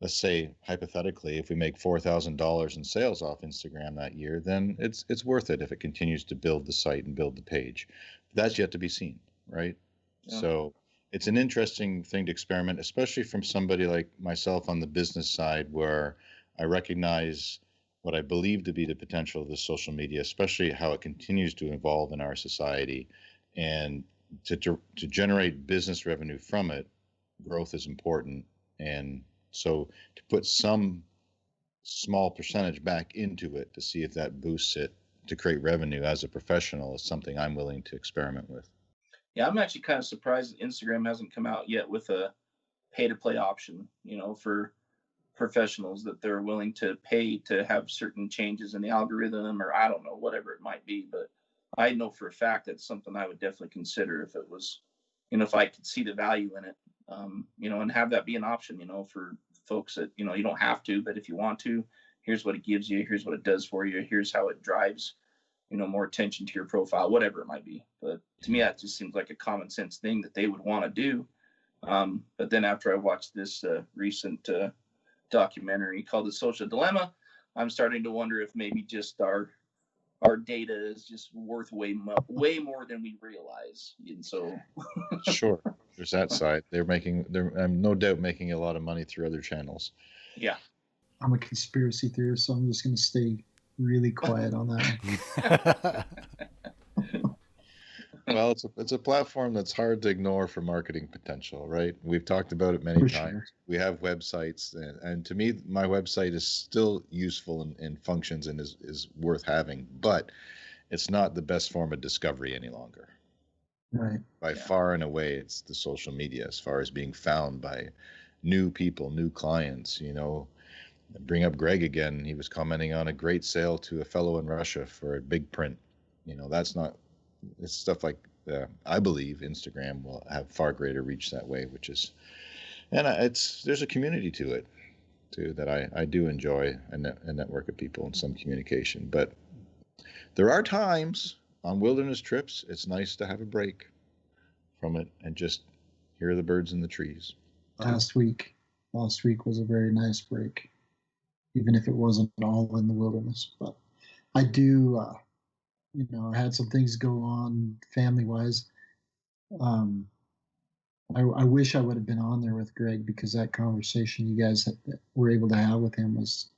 let's say, hypothetically, if we make $4,000 in sales off Instagram that year, then it's worth it if it continues to build the site and build the page. But that's yet to be seen, right? Yeah. So it's an interesting thing to experiment, especially from somebody like myself on the business side, where I recognize what I believe to be the potential of this social media, especially how it continues to evolve in our society, and to generate business revenue from it. Growth is important, and so to put some small percentage back into it to see if that boosts it to create revenue as a professional is something I'm willing to experiment with. Yeah, I'm actually kind of surprised that Instagram hasn't come out yet with a pay-to-play option, for professionals, that they're willing to pay to have certain changes in the algorithm, or I don't know, whatever it might be. But I know for a fact that's something I would definitely consider if it was, if I could see the value in it, and have that be an option, for folks that, you don't have to, but if you want to, here's what it gives you, here's what it does for you, here's how it drives, more attention to your profile, whatever it might be. But to me, that just seems like a common sense thing that they would want to do. But then after I watched this recent documentary called The Social Dilemma, I'm starting to wonder if maybe just our data is just worth way more than we realize. And so sure, there's that side. I'm no doubt making a lot of money through other channels. Yeah. I'm a conspiracy theorist, so I'm just going to stay really quiet on that. Well, it's a platform that's hard to ignore for marketing potential, right? We've talked about it many times. Sure. We have websites, and to me, my website is still useful and functions and is worth having, but it's not the best form of discovery any longer. Right. By far and away, it's the social media as far as being found by new people, new clients. Bring up Greg again. He was commenting on a great sale to a fellow in Russia for a big print. It's stuff like I believe Instagram will have far greater reach that way, there's a community to it too that I do enjoy, a network of people and some communication. But there are times on wilderness trips it's nice to have a break from it and just hear the birds in the trees. Last week was a very nice break, even if it wasn't all in the wilderness. But I do, I had some things go on family-wise. I wish I would have been on there with Greg, because that conversation you guys were able to have with him was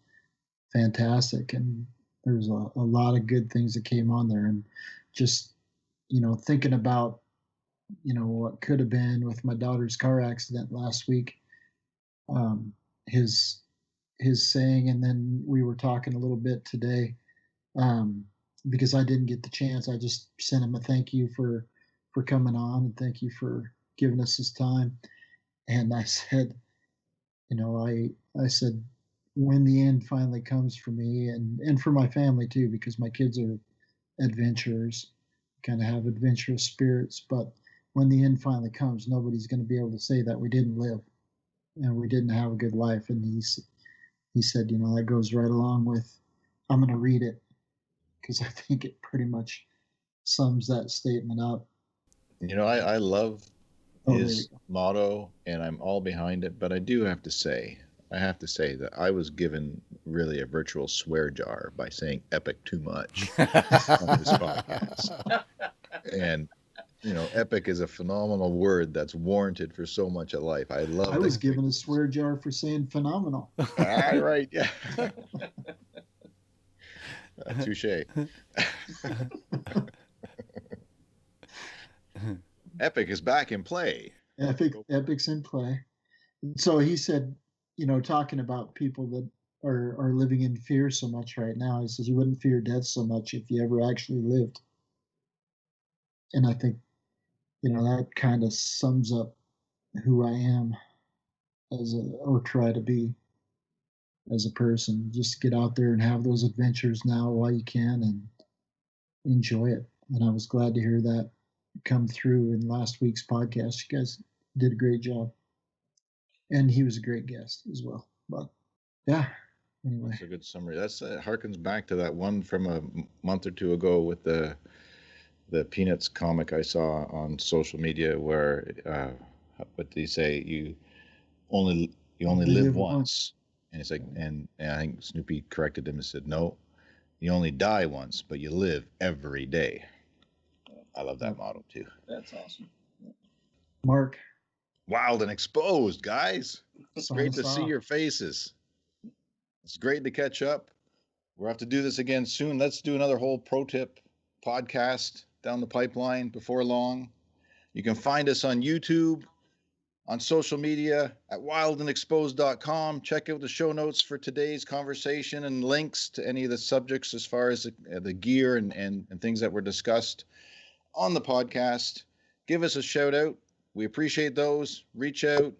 fantastic. And there's a lot of good things that came on there. And just, thinking about, what could have been with my daughter's car accident last week, his saying, and then we were talking a little bit today, because I didn't get the chance. I just sent him a thank you for coming on, and thank you for giving us his time. And I said, I said, when the end finally comes for me and for my family too, because my kids are adventurers, kind of have adventurous spirits, but when the end finally comes, nobody's going to be able to say that we didn't live and we didn't have a good life. And he said, that goes right along with, I'm going to read it, because I think it pretty much sums that statement up. I love his motto, and I'm all behind it, but I have to say that I was given really a virtual swear jar by saying epic too much on this podcast. And epic is a phenomenal word that's warranted for so much of life. I was given a swear jar for saying phenomenal. Right, yeah. Touche. Epic is back in play. Epic's in play. And so he said, talking about people that are living in fear so much right now, he says you wouldn't fear death so much if you ever actually lived. And I think, that kind of sums up who I am or try to be as a person. Just get out there and have those adventures now while you can and enjoy it. And I was glad to hear that come through in last week's podcast. You guys did a great job. And he was a great guest as well. But yeah, anyway. That's a good summary. That harkens back to that one from a month or two ago with the Peanuts comic I saw on social media where, what did he say? You only live once. And it's like, and I think Snoopy corrected him and said, no, you only die once, but you live every day. I love that motto too. That's awesome. Mark. Wild and exposed, guys. It's great to see your faces. It's great to catch up. We'll have to do this again soon. Let's do another whole pro tip podcast down the pipeline before long. You can find us on YouTube, on social media at wildandexposed.com. Check out the show notes for today's conversation and links to any of the subjects as far as the gear and things that were discussed on the podcast. Give us a shout out. We appreciate those. Reach out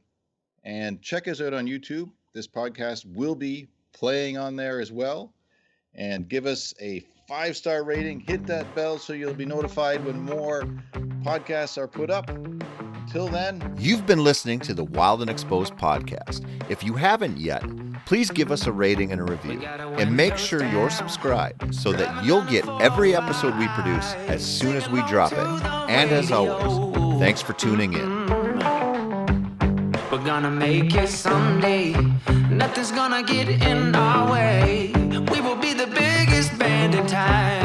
and check us out on YouTube. This podcast will be playing on there as well. And give us a 5-star rating. Hit that bell so you'll be notified when more podcasts are put up. Until then, you've been listening to the Wild and Exposed podcast. If you haven't yet, please give us a rating and a review. And make sure you're subscribed so that you'll get every episode we produce as soon as we drop it. And as always, thanks for tuning in. We're gonna make it someday. Nothing's gonna get in our way. We will be the biggest band in town.